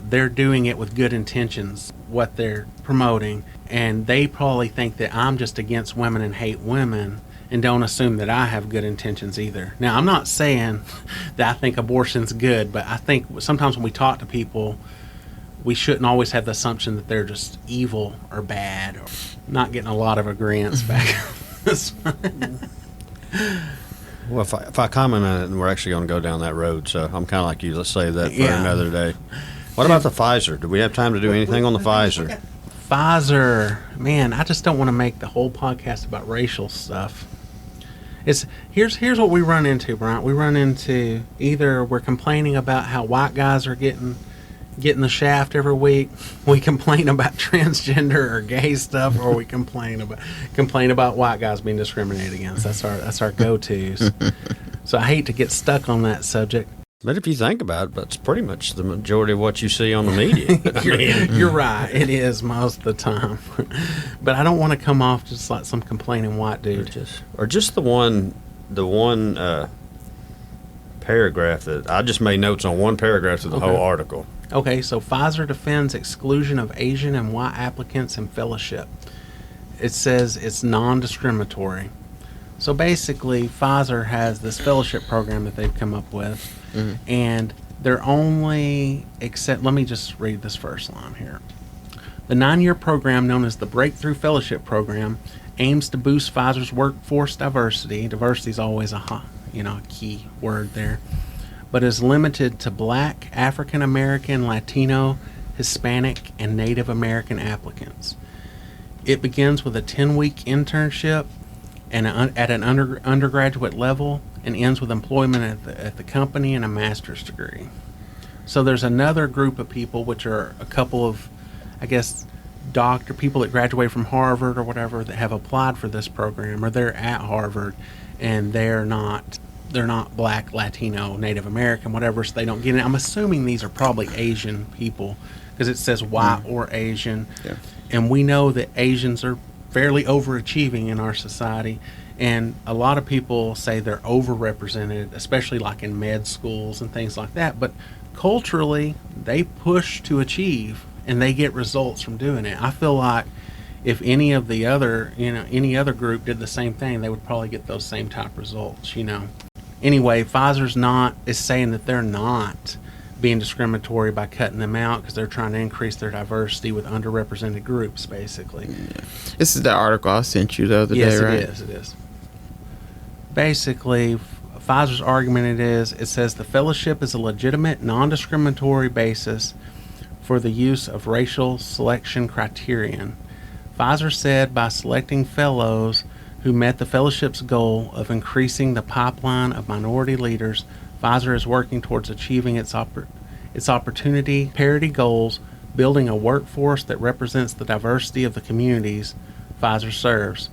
they're doing it with good intentions, what they're promoting, and they probably think that I'm just against women and hate women, and don't assume that I have good intentions either. Now, I'm not saying that I think abortion's good, but I think sometimes when we talk to people, we shouldn't always have the assumption that they're just evil or bad, or not getting a lot of agreements back. Well, if I comment on it, and we're actually going to go down that road, so I'm kind of like you. Let's save that for another day. What about the Pfizer? Do we have time to do anything on the Pfizer? Pfizer, man, I just don't want to make the whole podcast about racial stuff. Here's what we run into, Bryant. We run into either we're complaining about how white guys are getting the shaft every week. We complain about transgender or gay stuff, or we complain about white guys being discriminated against. That's our go-tos. So I hate to get stuck on that subject. But if you think about it, that's pretty much the majority of what you see on the media. You're right. It is most of the time. But I don't want to come off just like some complaining white dude. Or just the one paragraph that I just made notes on one paragraph of the whole article. Okay, so Pfizer defends exclusion of Asian and white applicants in fellowship. It says it's non-discriminatory. So basically, Pfizer has this fellowship program that they've come up with, and they're only let me just read this first line here. The 9-year program, known as the Breakthrough Fellowship Program, aims to boost Pfizer's workforce diversity. Diversity is always a key word there. But is limited to Black, African American, Latino, Hispanic, and Native American applicants. It begins with a 10-week internship and at an undergraduate level and ends with employment at the company and a master's degree. So there's another group of people, which are a couple of, I guess, people that graduate from Harvard or whatever that have applied for this program, or they're at Harvard and they're not Black, Latino, Native American, whatever, so they don't get it. I'm assuming these are probably Asian people because it says white or Asian. Yeah. And we know that Asians are fairly overachieving in our society, and a lot of people say they're overrepresented, especially like in med schools and things like that. But culturally, they push to achieve, and they get results from doing it. I feel like if any of the other, any other group did the same thing, they would probably get those same type results. Anyway, Pfizer's is saying that they're not being discriminatory by cutting them out because they're trying to increase their diversity with underrepresented groups, basically. Yeah. This is the article I sent you the other day, right? Yes, it is. Basically, Pfizer's argument it says the fellowship is a legitimate, non-discriminatory basis for the use of racial selection criterion. Pfizer said by selecting fellows who met the fellowship's goal of increasing the pipeline of minority leaders, Pfizer is working towards achieving its opportunity parity goals, building a workforce that represents the diversity of the communities Pfizer serves,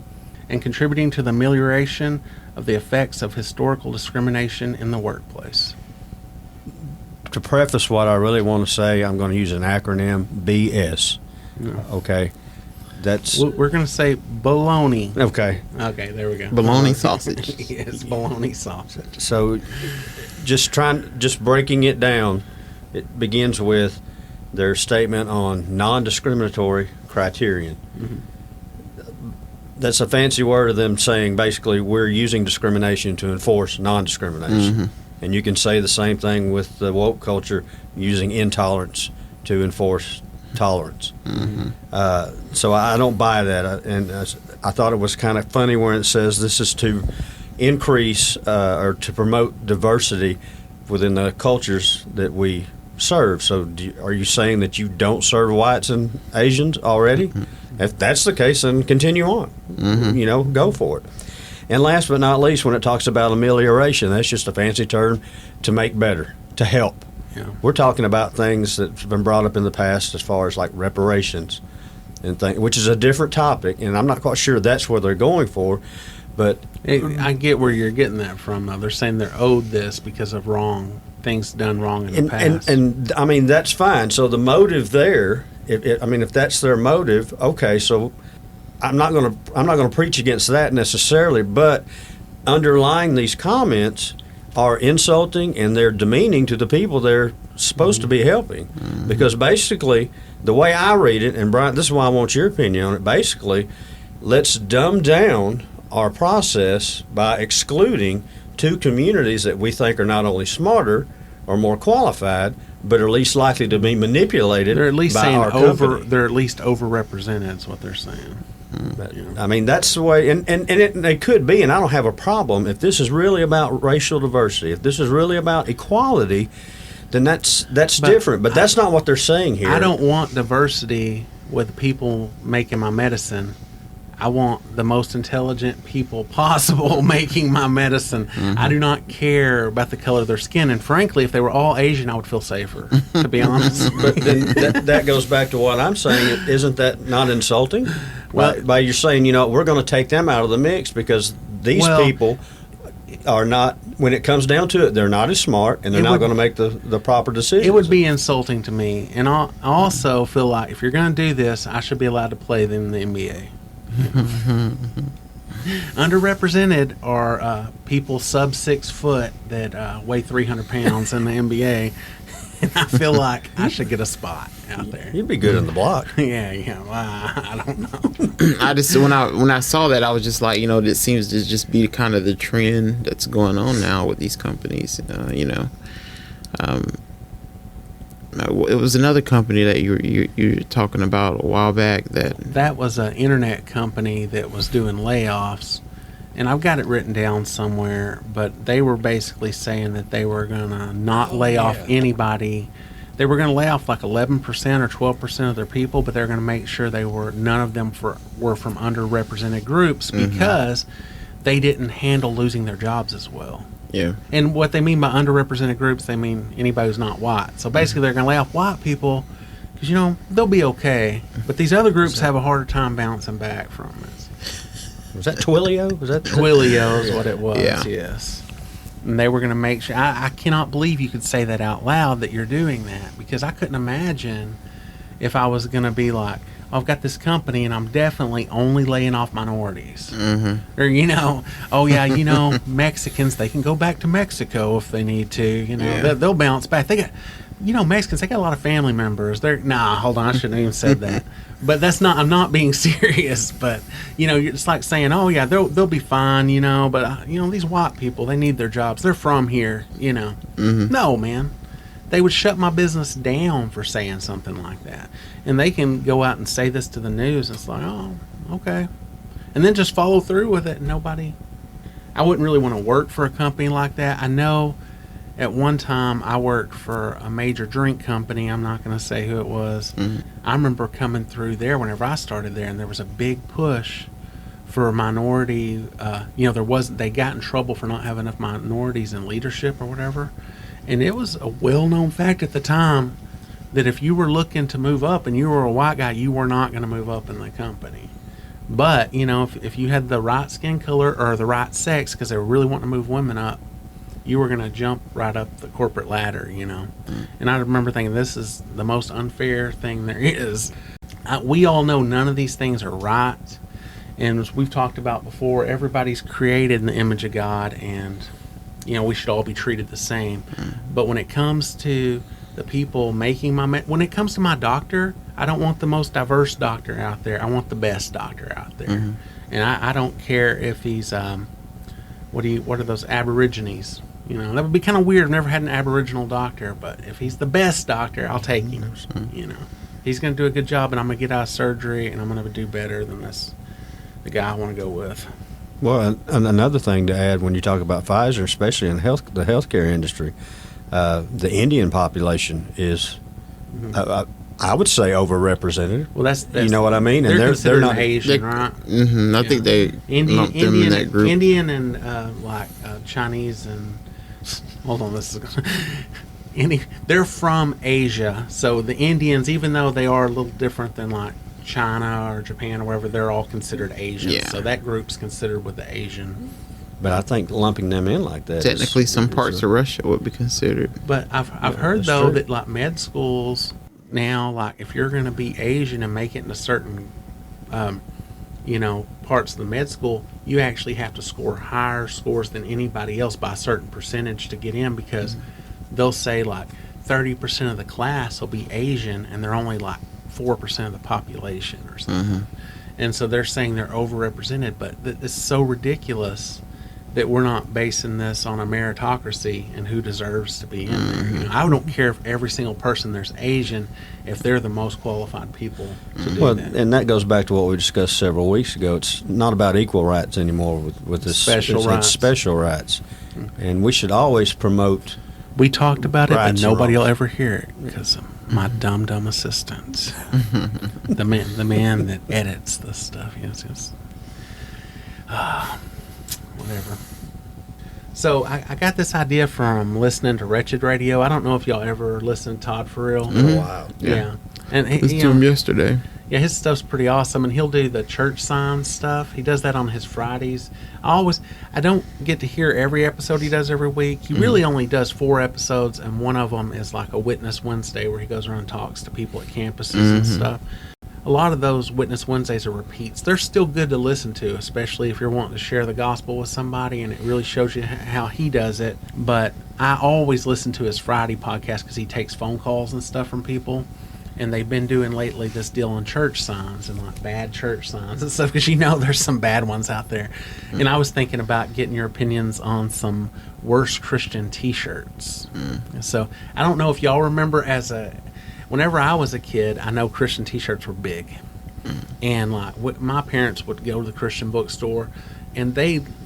and contributing to the amelioration of the effects of historical discrimination in the workplace. To preface what I really want to say, I'm going to use an acronym, BS. Yeah. Okay? We're going to say bologna. Okay. Okay, there we go. Bologna sausage. Yes, bologna sausage. So just breaking it down, it begins with their statement on non-discriminatory criterion. Mm-hmm. That's a fancy word of them saying basically we're using discrimination to enforce non-discrimination. Mm-hmm. And you can say the same thing with the woke culture, using intolerance to enforce tolerance. Mm-hmm. So I don't buy that. And I thought it was kind of funny when it says this is to increase or to promote diversity within the cultures that we serve. So are you saying that you don't serve whites and Asians already? Mm-hmm. If that's the case, then continue on. Mm-hmm. Go for it. And last but not least, when it talks about amelioration, that's just a fancy term to make better, to help. Yeah. We're talking about things that have been brought up in the past as far as like reparations and things, which is a different topic, and I'm not quite sure that's what they're going for. But I get where you're getting that from, though. They're saying they're owed this because of things done wrong in the past. And I mean, that's fine. So the motive there, if that's their motive, okay. So I'm not going to preach against that necessarily, but underlying these comments are insulting and they're demeaning to the people they're supposed to be helping. Mm-hmm. Because basically, the way I read it, and Bryant, this is why I want your opinion on it. Basically, let's dumb down our process by excluding two communities that we think are not only smarter or more qualified, but are least likely to be manipulated. They're at least by saying our company. they're at least overrepresented is what they're saying. But, I mean, that's the way, and it could be, and I don't have a problem if this is really about racial diversity. If this is really about equality, then that's different. But that's not what they're saying here. I don't want diversity with people making my medicine. I want the most intelligent people possible making my medicine. Mm-hmm. I do not care about the color of their skin. And frankly, if they were all Asian, I would feel safer, to be honest. But then that goes back to what I'm saying. Isn't that not insulting? Well, by you're saying, we're going to take them out of the mix because these people are not, when it comes down to it, they're not as smart and they're not going to make the proper decisions. It would be insulting to me. And I also feel like if you're going to do this, I should be allowed to play them in the NBA. Underrepresented are people sub 6 foot that weigh 300 pounds in the NBA, and I feel like I should get a spot out there. You'd be good in the block. Yeah. Well, I don't know. I just when I saw that, I was just like, this seems to just be kind of the trend that's going on now with these companies. It was another company that you were talking about a while back. That was an internet company that was doing layoffs, and I've got it written down somewhere. But they were basically saying that they were gonna not lay off anybody they were going to lay off like 11% or 12% of their people, but they're going to make sure none of them were from underrepresented groups because they didn't handle losing their jobs as well. Yeah. And what they mean by underrepresented groups, they mean anybody who's not white. So basically, they're going to lay off white people because, they'll be okay. But these other groups have a harder time bouncing back from it. Was that Twilio? Was that Twilio is what it was, Yeah. yes. And they were going to make sure. I cannot believe you could say that out loud, that you're doing that, because I couldn't imagine if I was going to be like, I've got this company and I'm definitely only laying off minorities. Or, Mexicans, they can go back to Mexico if they need to. They'll bounce back. They got, Mexicans, they got a lot of family members. Hold on, I shouldn't have even said that. But I'm not being serious. But, it's like saying, oh, yeah, they'll be fine, But, these white people, they need their jobs. They're from here, No, man. They would shut my business down for saying something like that. And they can go out and say this to the news. And it's like, oh, okay. And then just follow through with it. I wouldn't really want to work for a company like that. I know at one time I worked for a major drink company. I'm not going to say who it was. I remember coming through there whenever I started there, and there was a big push for minority. They got in trouble for not having enough minorities in leadership or whatever. And it was a well-known fact at the time that if you were looking to move up and you were a white guy, you were not going to move up in the company. But, if you had the right skin color or the right sex, because they were really wanting to move women up, you were going to jump right up the corporate ladder, And I remember thinking, this is the most unfair thing there is. We all know none of these things are right. And as we've talked about before, everybody's created in the image of God, and we should all be treated the same. But when it comes to the people making when it comes to my doctor, I don't want the most diverse doctor out there. I want the best doctor out there. And I don't care if he's what are those Aborigines? That would be kind of weird. I've never had an Aboriginal doctor, but if he's the best doctor, I'll take him. He's going to do a good job, and I'm going to get out of surgery, and I'm going to do better than the guy I want to go with. Well, another thing to add when you talk about Pfizer, especially in the healthcare industry, the Indian population is, I would say, overrepresented. Well, that's you know what I mean, and they're not They, Asian, right? I think they lump them in that group. Indian and Chinese and hold on, this is they're from Asia, so the Indians, even though they are a little different than like China or Japan or wherever, they're all considered Asian. Yeah. So that group's considered with the Asian. But I think lumping them in like that. Technically, some parts of Russia would be considered. But I've heard though that like med schools now, like if you're going to be Asian and make it into certain, parts of the med school, you actually have to score higher scores than anybody else by a certain percentage to get in, because they'll say like 30% of the class will be Asian and they're only like 4% of the population or something. And so they're saying they're overrepresented, but it's so ridiculous that we're not basing this on a meritocracy and who deserves to be in there. I don't care if every single person there's Asian, if they're the most qualified people to do that. And that goes back to what we discussed several weeks ago. It's not about equal rights anymore with this Special rights. It's special rights. And we should always promote. We talked about it, but Rights nobody and will ever hear it because of my dumb assistant, the man that edits the stuff. Yes. Whatever. So I got this idea from listening to Wretched Radio. I don't know if y'all ever listened to Todd for real. Wow. Yeah. And Listened to him yesterday. Yeah, his stuff's pretty awesome, and he'll do the church signs stuff. He does that on his Fridays. I don't get to hear every episode he does every week. He really only does 4 episodes, and one of them is like a Witness Wednesday where he goes around and talks to people at campuses and stuff. A lot of those Witness Wednesdays are repeats. They're still good to listen to, especially if you're wanting to share the gospel with somebody, and it really shows you how he does it. But I always listen to his Friday podcast because he takes phone calls and stuff from people. And they've been doing lately this deal on church signs and like bad church signs and stuff, because there's some bad ones out there. And I was thinking about getting your opinions on some worst Christian T-shirts. So I don't know if y'all remember whenever I was a kid, I know Christian T-shirts were big. And like my parents would go to the Christian bookstore, and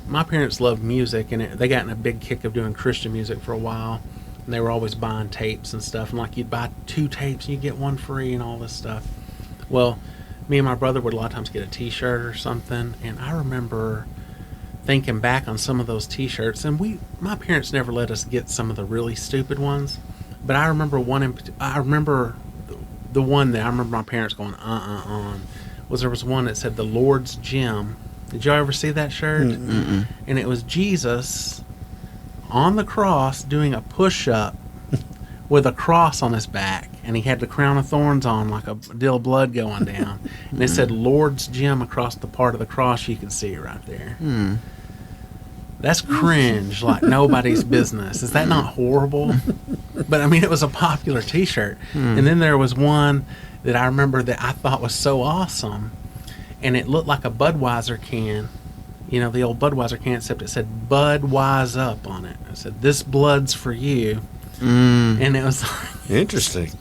my parents loved music, and they got in a big kick of doing Christian music for a while. And they were always buying tapes and stuff. And like you'd buy 2 tapes and you get 1 free and all this stuff. Well, me and my brother would a lot of times get a T-shirt or something. And I remember thinking back on some of those T-shirts. And my parents never let us get some of the really stupid ones. But I remember the one that I remember my parents going on was there was one that said the Lord's Gym. Did y'all ever see that shirt? Mm-mm. And it was Jesus on the cross doing a push-up with a cross on his back, and he had the crown of thorns on like a deal of blood going down. And it said Lord's Gym across the part of the cross. You can see it right there. That's cringe like nobody's business. Is that not horrible? But I mean, it was a popular T-shirt. And then there was one that I remember that I thought was so awesome, and it looked like a Budweiser can. You know, the old Budweiser can, except it said Bud Wise Up on it. It said, "This blood's for you." And it was like, Interesting.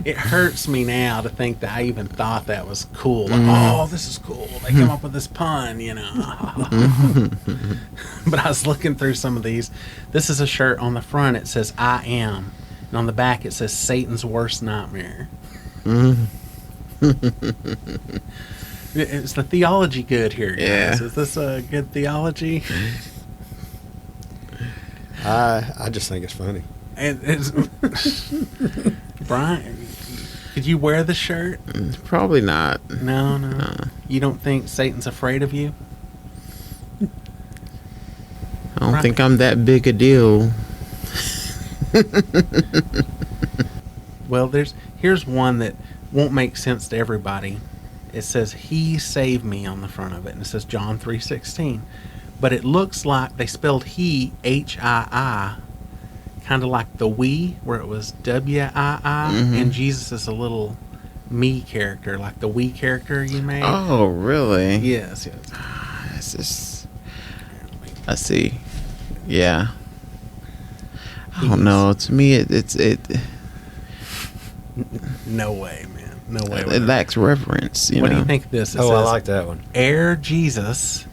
It hurts me now to think that I even thought that was cool. Like, this is cool. They came up with this pun, you know. But I was looking through some of these. This is a shirt on the front. It says, "I am." And on the back, it says, "Satan's worst nightmare." Is the theology good here, guys? Yeah. Is this a good theology? I just think it's funny. Bryant, could you wear the shirt? Probably not. No. You don't think Satan's afraid of you? I don't think I'm that big a deal. Well, here's one that won't make sense to everybody. It says, "He saved me" on the front of it, and it says John 3:16. But it looks like they spelled he, H-I-I, kind of like the we, where it was W-I-I, and Jesus is a little me character, like the we character you made. Oh, really? Yes. It's just, I see. Yeah. I don't know. To me, it No way, man. No way. it lacks reverence. What do you think of this? It I says, like that one. "Air Jesus,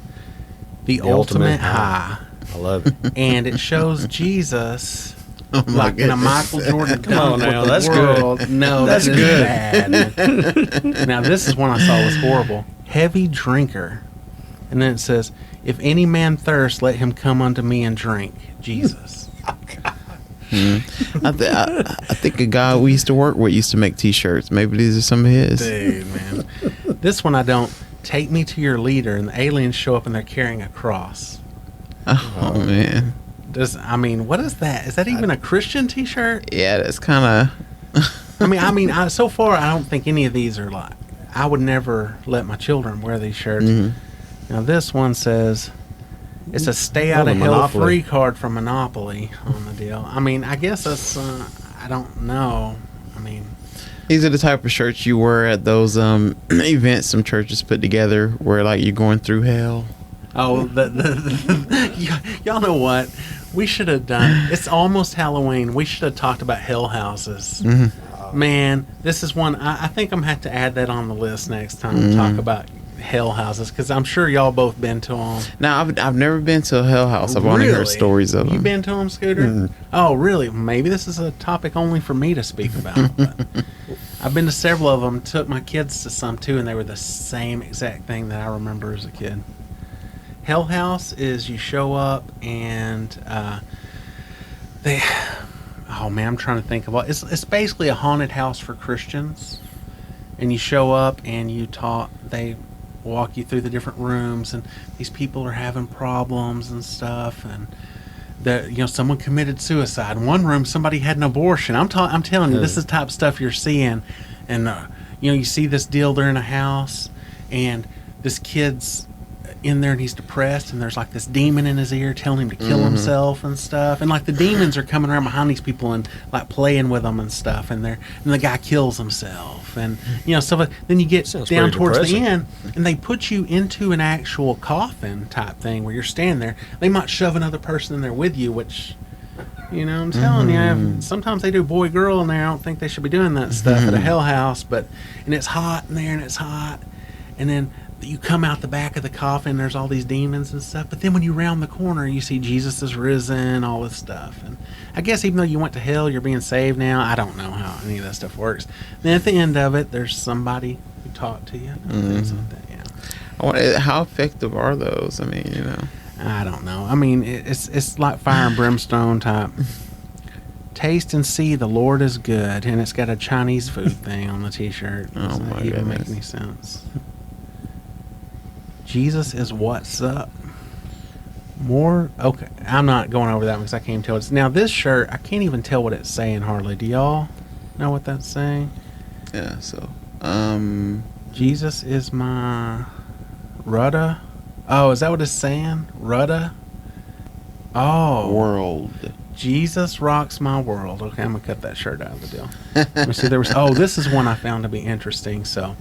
the ultimate high." I love it. And it shows Jesus Oh my like in a goodness. Michael Jordan Come on dunk with now, the that's world. good. No, That's that is good. bad. Now this is one I saw was horrible. "Heavy drinker," and then it says, "If any man thirst, let him come unto me and drink." Jesus. I think a guy we used to work with used to make T-shirts. Maybe these are some of his. Dude, man. This one I don't. "Take me to your leader," and the aliens show up and they're carrying a cross. Oh man. What is that? Is that even a Christian T-shirt? Yeah, that's kind of. So far I don't think any of these are like. I would never let my children wear these shirts. Now this one says, it's a "Stay out of hell" Monopoly. free card from Monopoly on the deal. I guess that's. I don't know. These are the type of shirts you wear at those events some churches put together, where like you're going through hell. Oh, y'all know what? We should have done. It's almost Halloween. We should have talked about hell houses. Man, this is one. I think I'm gonna have to add that on the list next time to talk about hell houses, because I'm sure y'all both been to them. Now I've never been to a hell house. I've only heard stories of them. You been to them, Scooter? Oh, really? Maybe this is a topic only for me to speak about. But I've been to several of them. Took my kids to some too, and they were the same exact thing that I remember as a kid. Hell house is you show up and they. Oh man, I'm trying to think of what. It's basically a haunted house for Christians, and you show up and they walk you through the different rooms, and these people are having problems and stuff, and someone committed suicide. In one room, somebody had an abortion. I'm telling you, this is the type of stuff you're seeing, and you see this deal. They're in a house, and this kid's in there and he's depressed, and there's like this demon in his ear telling him to kill himself and stuff, and like the demons are coming around behind these people and like playing with them and stuff, and the guy kills himself, and stuff. Then you get down towards depressing. the end, and they put you into an actual coffin type thing where you're standing there. They might shove another person in there with you, which I'm telling you, sometimes they do boy girl in there. I don't think they should be doing that stuff at a hell house, and it's hot in there, and it's hot, and then you come out the back of the coffin, there's all these demons and stuff, but then when you round the corner, you see Jesus is risen, all this stuff. And I guess even though you went to hell, you're being saved now. I don't know how any of that stuff works. Then at the end of it, there's somebody who talked to you, things like that. Yeah. How effective are those? I mean, you know, I don't know. I mean, it's like fire and brimstone type. Taste and see the Lord is good, and it's got a Chinese food thing on the T-shirt. Oh, Doesn't my even make goodness. any sense. Jesus is what's up. More okay. I'm not going over that because I can't tell. It's now this shirt. I can't even tell what it's saying hardly. Do y'all know what that's saying? yeah. So, Jesus is my rudder. Oh, is that what it's saying? Rudder. Oh, world. Jesus rocks my world. Okay, I'm gonna cut that shirt out of the deal. Let me see. There was. Oh, this is one I found to be interesting. So,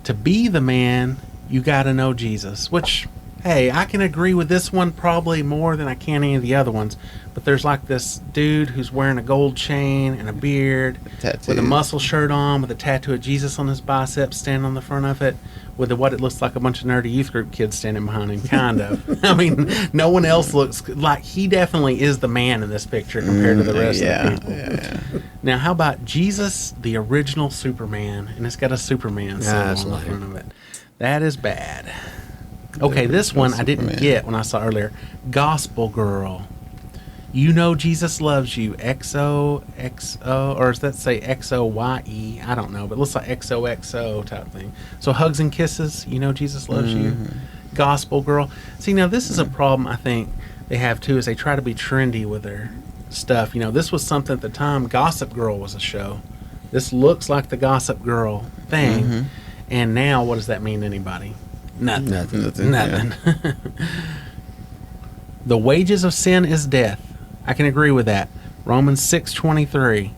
to be the man, you got to know Jesus. Which, hey, I can agree with this one probably more than I can any of the other ones. But there's like this dude who's wearing a gold chain and a beard, Tattoo. with a muscle shirt on, with a tattoo of Jesus on his biceps, standing on the front of it, with what it looks like a bunch of nerdy youth group kids standing behind him, kind of. I mean, no one else looks like he definitely is the man in this picture compared to the rest of the people. Yeah. Now, how about Jesus, the original Superman, and it's got a Superman symbol that's on the lame. front of it. That is bad. Okay, this one I didn't Superman. get when I saw earlier. Gospel Girl. You know Jesus loves you. XOXO, or does that say XOYE? I don't know, but it looks like XOXO type thing. So hugs and kisses. You know Jesus loves you. Gospel Girl. See, now this is a problem I think they have too, is they try to be trendy with their stuff. You know, this was something at the time. Gossip Girl was a show. This looks like the Gossip Girl thing. And now, what does that mean to anybody? Nothing. Nothing. Nothing. The wages of sin is death. I can agree with that. Romans 6:23.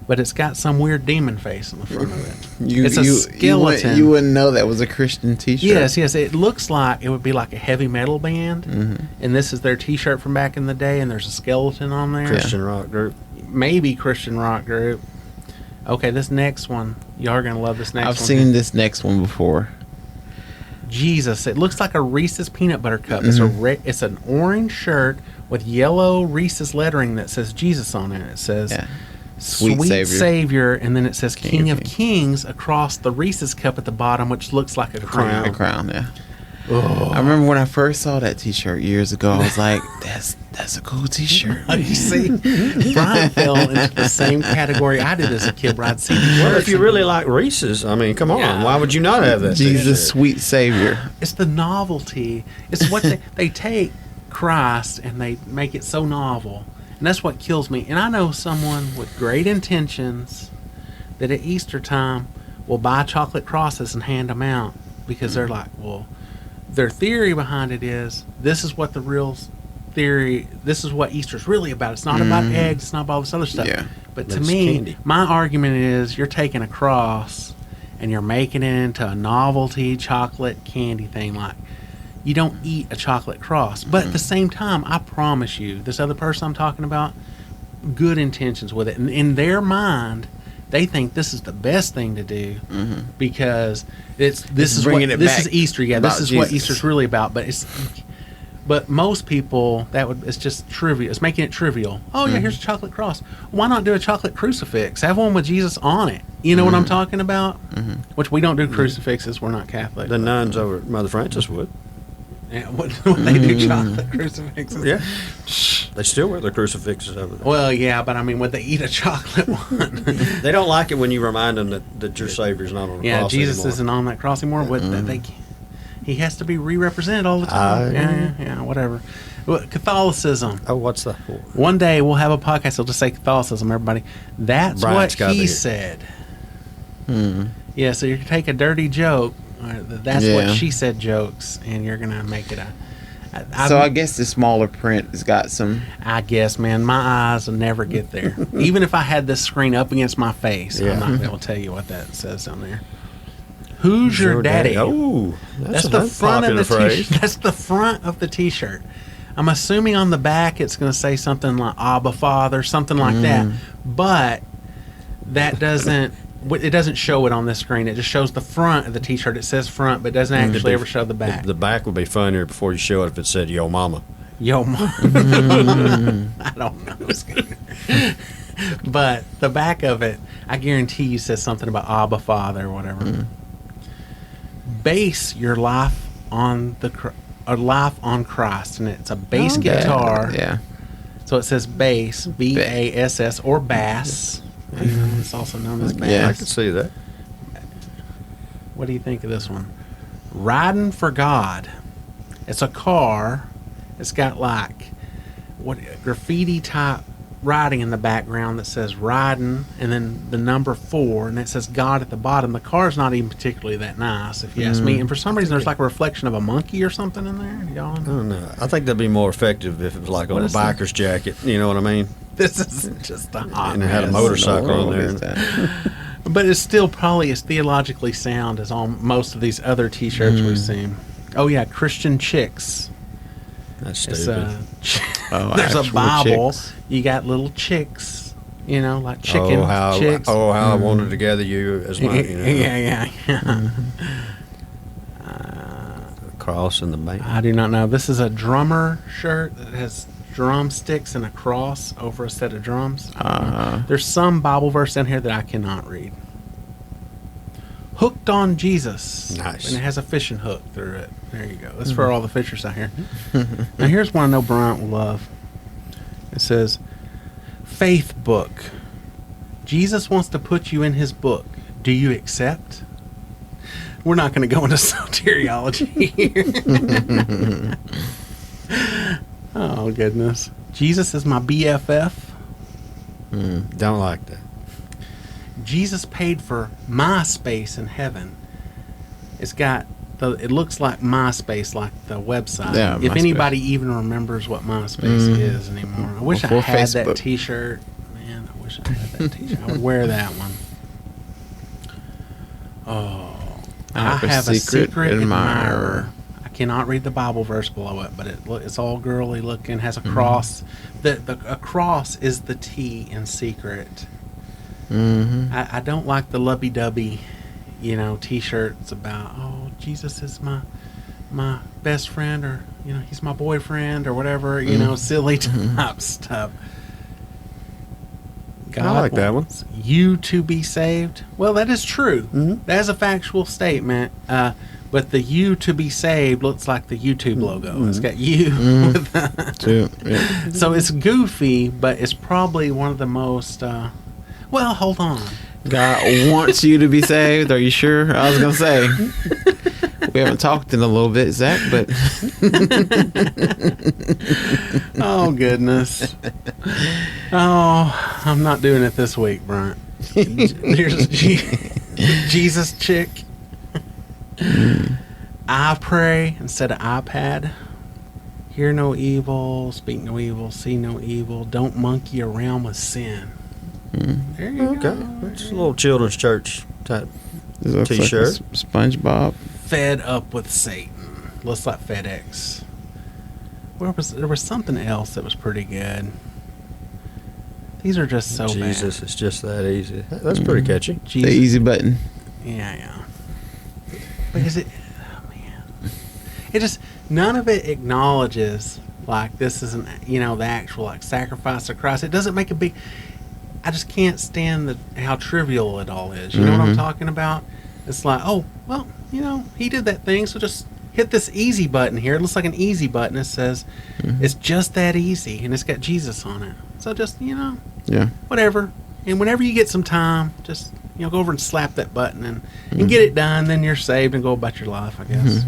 But it's got some weird demon face on the front of it. It's a skeleton. You wouldn't know that was a Christian T-shirt. Yes. It looks like it would be like a heavy metal band. And this is their T-shirt from back in the day, and there's a skeleton on there. Christian rock group. Maybe Christian rock group. Okay, this next one. Y'all are going to love this next one. I've seen this next one before. Jesus. It looks like a Reese's peanut butter cup. It's an orange shirt with yellow Reese's lettering that says Jesus on it. It says Sweet Savior, and then it says King of Kings across the Reese's cup at the bottom, which looks like a crown. A crown, yeah. I remember when I first saw that T-shirt years ago, I was like, that's a cool T-shirt. You see, Bryant fell into the same category I did as a kid, where I'd see these Well, shirts if you and- really like Reese's, I mean, come on. Yeah. Why would you not have that? Jesus, t-shirt? Sweet Savior. It's the novelty. It's what they take Christ and they make it so novel. And that's what kills me. And I know someone with great intentions that at Easter time will buy chocolate crosses and hand them out because they're like, well, their theory behind it is this is what the real theory, this is what Easter's really about. It's not about eggs, it's not about all this other stuff. Yeah. But to It's me, candy. my argument is you're taking a cross and you're making it into a novelty chocolate candy thing. Like, you don't eat a chocolate cross. But at the same time, I promise you, this other person I'm talking about, good intentions with it. And in their mind, they think this is the best thing to do because this is Easter. Yeah, this is what Easter's really about. But most people, it's just trivial. It's making it trivial. Oh yeah, here's a chocolate cross. Why not do a chocolate crucifix? Have one with Jesus on it. You know what I'm talking about? Which we don't do crucifixes. We're not Catholic. The nuns over at Mother Francis would. Yeah, what they do chocolate crucifixes? Yeah. They still wear their crucifixes over there. Well, yeah, but I mean, would they eat a chocolate one? They don't like it when you remind them that your Savior's not on the Yeah, cross Jesus anymore. isn't on that cross anymore. He has to be re-represented all the time. Yeah, whatever. Well, Catholicism. Oh, what's that for? One day we'll have a podcast that'll just say Catholicism, everybody. That's Bryant's what gotta he be- said. Yeah, so you take a dirty joke. That's what she said jokes, and you're going to make it So I guess the smaller print has got some. I guess, man, my eyes will never get there. Even if I had this screen up against my face, I'm not going to be able to tell you what that says on there. Who's your daddy? Oh, That's the front of the T-shirt. That's the front of the T-shirt. I'm assuming on the back it's going to say something like Abba Father, something like that. But that doesn't it doesn't show it on this screen. It just shows the front of the T-shirt. It says front, but doesn't actually ever show the back. The back would be funnier before you show it if it said "Yo Mama." Yo, Mama. I don't know. But the back of it, I guarantee you says something about Abba Father or whatever. Base your life on a life on Christ, and it's a bass guitar. Yeah. So it says bass, B-A-S-S, or bass. It's also known as bass. Yeah. I can see that. What do you think of this one? Riding for God. It's a car. It's got like graffiti type writing in the background that says riding and then the number 4 and it says God at the bottom. The car's not even particularly that nice if you ask me. And for some reason there's like a reflection of a monkey or something in there. Y'all know? I don't know. I think that'd be more effective if it was like on a biker's jacket. You know what I mean? This is just a hot And it had a mess. motorcycle on there. But it's still probably as theologically sound as on most of these other T-shirts we've seen. Oh yeah, Christian chicks. That's It's, stupid. there's a actual Bible. chicks. You got little chicks, you know, like chicken chicks. how I wanted to gather you as my, you know, Yeah. cross in the bank. I do not know. This is a drummer shirt that has drumsticks and a cross over a set of drums. There's some Bible verse in here that I cannot read. Hooked on Jesus. Nice. And it has a fishing hook through it. There you go. That's for all the fishers out here. Now here's one I know Bryant will love. It says, Faith Book. Jesus wants to put you in his book. Do you accept? We're not going to go into soteriology here. Oh, goodness. Jesus is my BFF. Don't like that. Jesus paid for my space in heaven. It's got it looks like MySpace, like the website. Yeah, if MySpace. anybody even remembers what MySpace is anymore. I wish I Before had Facebook. that T-shirt. Man, I wish I had that T-shirt. I would wear that one. Oh, I have a secret admirer. I cannot read the Bible verse below it, but it's all girly looking. Has a cross. A cross is the T in secret. I don't like the lovey-dovey, T-shirts about, oh, Jesus is my best friend, or he's my boyfriend, or whatever, silly type stuff. God I like that one. wants you to be saved. Well, that is true. That is a factual statement. But the "you to be saved" looks like the YouTube logo. It's got you. With the So it's goofy, but it's probably one of the most. Well, hold on. God wants you to be saved. Are you sure? I was gonna say we haven't talked in a little bit, Zach, but Oh goodness. Oh, I'm not doing it this week, Bryant. There's Jesus chick. I pray instead of iPad. Hear no evil, speak no evil, see no evil. Don't monkey around with sin. There you go. It's a little children's church type it looks T-shirt. like a SpongeBob. Fed up with Satan. Looks like FedEx. There was something else that was pretty good. These are just so Jesus, bad. it's just that easy. That's pretty catchy. The Jesus. easy button. Yeah. Because it just, none of it acknowledges like this isn't, the actual like sacrifice of Christ. It doesn't make a big, I just can't stand how trivial it all is. You know what I'm talking about? It's like, oh, well, he did that thing, so just hit this easy button here. It looks like an easy button. It says it's just that easy, and it's got Jesus on it. So just, whatever. And whenever you get some time, just, go over and slap that button and get it done. Then you're saved and go about your life, I guess.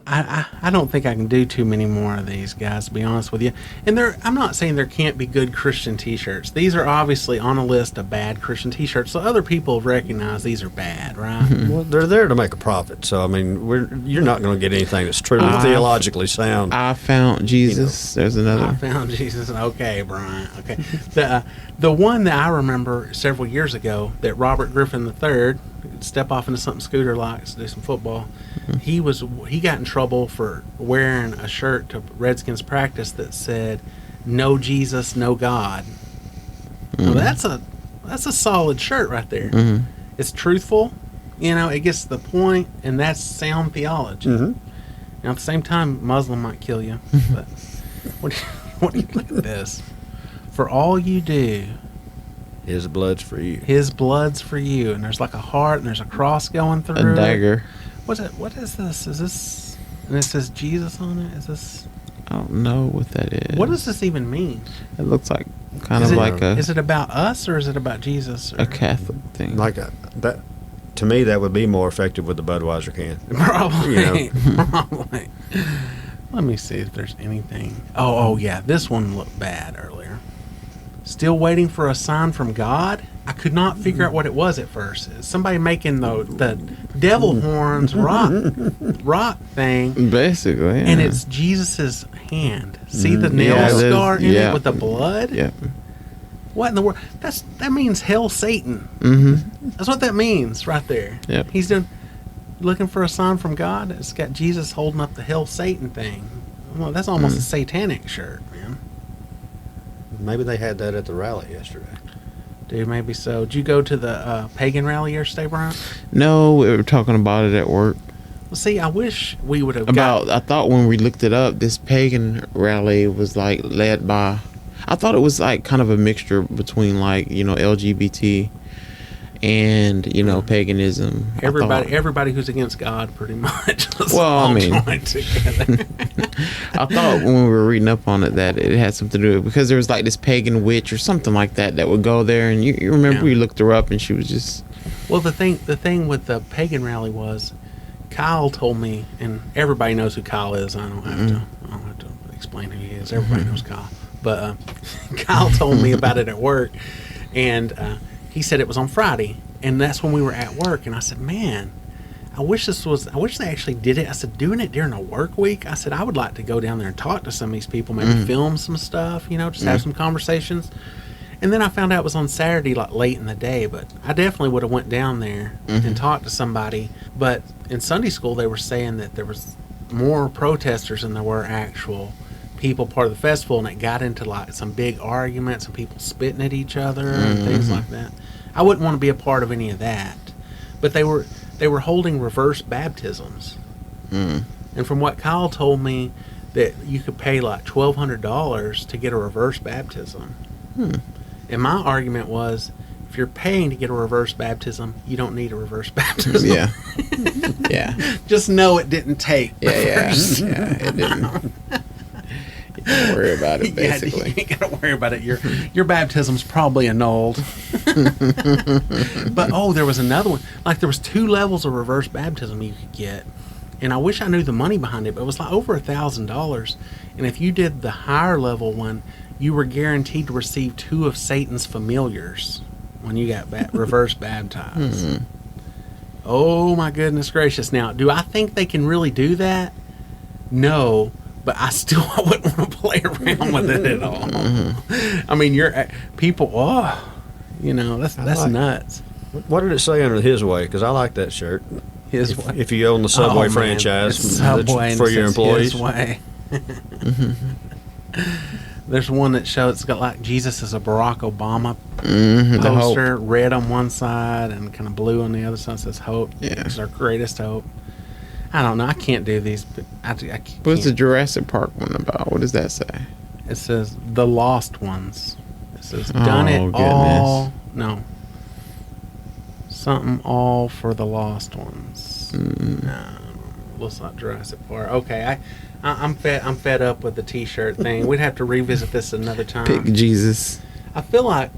I don't think I can do too many more of these, guys, to be honest with you. And I'm not saying there can't be good Christian T-shirts. These are obviously on a list of bad Christian T-shirts, so other people recognize these are bad, right? Well, they're there to make a profit. So, I mean, you're not going to get anything that's truly theologically sound. I found Jesus. There's another. I found Jesus. Okay, Brian. Okay. The one that I remember several years ago that Robert Griffin III, step off into something Scooter likes, do some football, he got in trouble for wearing a shirt to Redskins practice that said, "No Jesus, no God." Now That's a solid shirt right there. Mm-hmm. It's truthful. It gets to the point, and that's sound theology. Mm-hmm. Now, at the same time, Muslim might kill you. But what do you look at this? For all you do, His blood's for you. His blood's for you. And there's like a heart, and there's a cross going through A dagger. What is this? Is this... And it says Jesus on it? Is this... I don't know what that is. What does this even mean? It looks like kind of like Is it about us, or is it about Jesus? Or? a Catholic thing. Like that. To me, that would be more effective with the Budweiser can. Probably. Probably. Let me see if there's anything. Oh, yeah. This one looked bad earlier. Still waiting for a sign from God? I could not figure out what it was at first. Is somebody making the devil horns rock thing. Basically, yeah. And it's Jesus's hand. See the nail Yeah, it is. scar in Yeah. it with the blood? Yeah. What in the world? That means hell Satan. Mm-hmm. That's what that means right there. Yep. He's looking for a sign from God. It's got Jesus holding up the hell Satan thing. Well, that's almost a satanic shirt, man. Maybe they had that at the rally yesterday. Dude, maybe so. Did you go to the pagan rally yesterday, Bryant? No, we were talking about it at work. Well, see, I wish we would have I thought when we looked it up, this pagan rally was like led by. I thought it was like kind of a mixture between like LGBT and paganism. everybody who's against God, pretty much. Well, I mean, joined together. I thought when we were reading up on it that it had something to do with because there was like this pagan witch or something like that would go there, and you remember we looked her up and she was just. Well, the thing with the pagan rally was, Kyle told me, and everybody knows who Kyle is. I don't have to explain who he is. Everybody knows Kyle. But Kyle told me about it at work, and he said it was on Friday, and that's when we were at work. And I said, man, I wish they actually did it. I said, doing it during a work week, I said, I would like to go down there and talk to some of these people, maybe film some stuff, just have some conversations. And then I found out it was on Saturday, like late in the day, but I definitely would have went down there and talked to somebody. But in Sunday school, they were saying that there was more protesters than there were actual people part of the festival, and it got into like some big arguments and people spitting at each other and things like that. I wouldn't want to be a part of any of that. But they were holding reverse baptisms. And from what Kyle told me, that you could pay like $1,200 to get a reverse baptism. And my argument was, if you're paying to get a reverse baptism, you don't need a reverse baptism. Yeah. Yeah. Just know it didn't take. Yeah. It didn't. You don't worry about it, basically. You ain't gotta worry about it. Your baptism's probably annulled. But there was another one. Like there was 2 levels of reverse baptism you could get, and I wish I knew the money behind it. But it was like over $1,000, and if you did the higher level one, you were guaranteed to receive 2 of Satan's familiars when you got reverse baptized. Oh my goodness gracious! Now, do I think they can really do that? No. But I wouldn't want to play around with it at all. I mean, that's nuts. What did it say under His Way? Because I like that shirt. His Way. If you own the Subway franchise, Subway for your employees. His Way. There's one that shows it's got like Jesus as a Barack Obama poster, red on one side and kind of blue on the other side. It says hope. Yeah. It's our greatest hope. I don't know. I can't do these. But I can't. What's the Jurassic Park one about? What does that say? It says the lost ones. It says done it all. No. Something all for the lost ones. No, looks like Jurassic Park. Okay, I'm fed up with the T-shirt thing. We'd have to revisit this another time. Pick Jesus. I feel like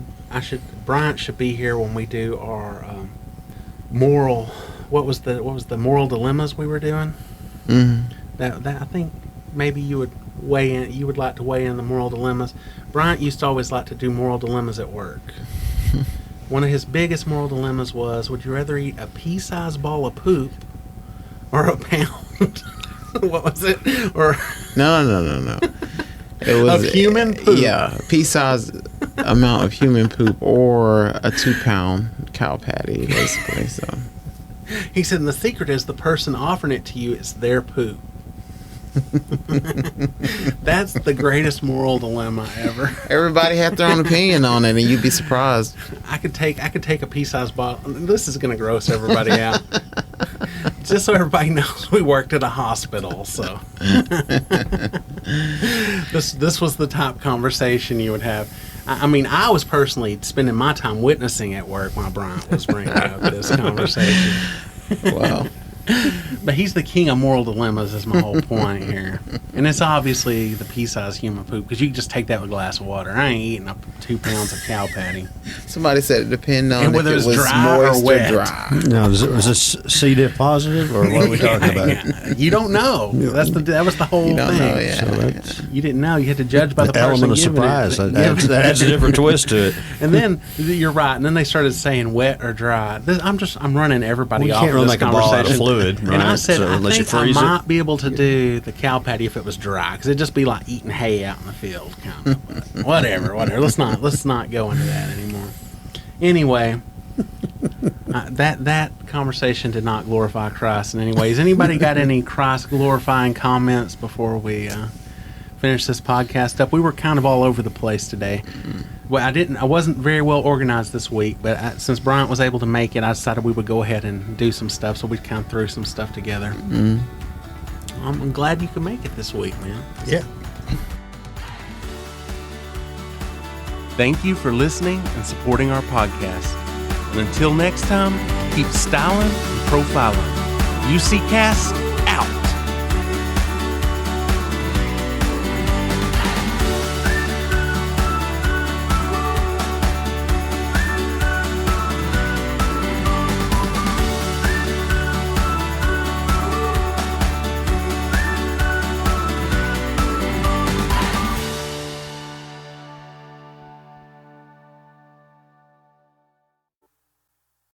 Bryant should be here when we do our moral. What was the moral dilemmas we were doing? That I think maybe you would weigh in. You would like to weigh in the moral dilemmas. Bryant used to always like to do moral dilemmas at work. One of his biggest moral dilemmas was: would you rather eat a pea-sized ball of poop or a pound? What was it? Or No. It was of human poop. Yeah, pea-sized amount of human poop or a 2-pound cow patty, basically. So he said, and the secret is the person offering it to you, it's their poop. That's the greatest moral dilemma ever. Everybody had their own opinion on it, and you'd be surprised. I could take a pea-sized bottle. This is going to gross everybody out. Just so everybody knows, we worked at a hospital, so this was the type of conversation you would have. I mean, I was personally spending my time witnessing at work while Bryant was bringing up this conversation. Wow. But he's the king of moral dilemmas is my whole point here. And it's obviously the pea-sized human poop, because you can just take that with a glass of water. I ain't eating up 2 pounds of cow patty. Somebody said it depended on And if whether it it's was dry or moist or wet. dry. Now, was this C. diff positive, or what are we talking about? Yeah. You don't know. That was the whole You don't thing. know, yeah. So that's You didn't know. You had to judge by the the person element of giving surprise. it. That adds a different twist to it. And then you're right. And then they started saying wet or dry. I'm running everybody Well, you off can't of really this make a ball out of conversation. fluid, And I right? said, So I unless you think I freeze it. might be able to do the cow patty if it was dry, because it'd just be like eating hay out in the field, kind of. But whatever. Let's not go into that anymore. Anyway, that conversation did not glorify Christ in any way. Has anybody got any Christ glorifying comments before we finish this podcast up? We were kind of all over the place today. Well, I wasn't very well organized this week, but since Bryant was able to make it, I decided we would go ahead and do some stuff, so we kind of threw some stuff together. I'm glad you could make it this week, man. Yeah. Thank you for listening and supporting our podcast. And until next time, keep styling and profiling. UCcast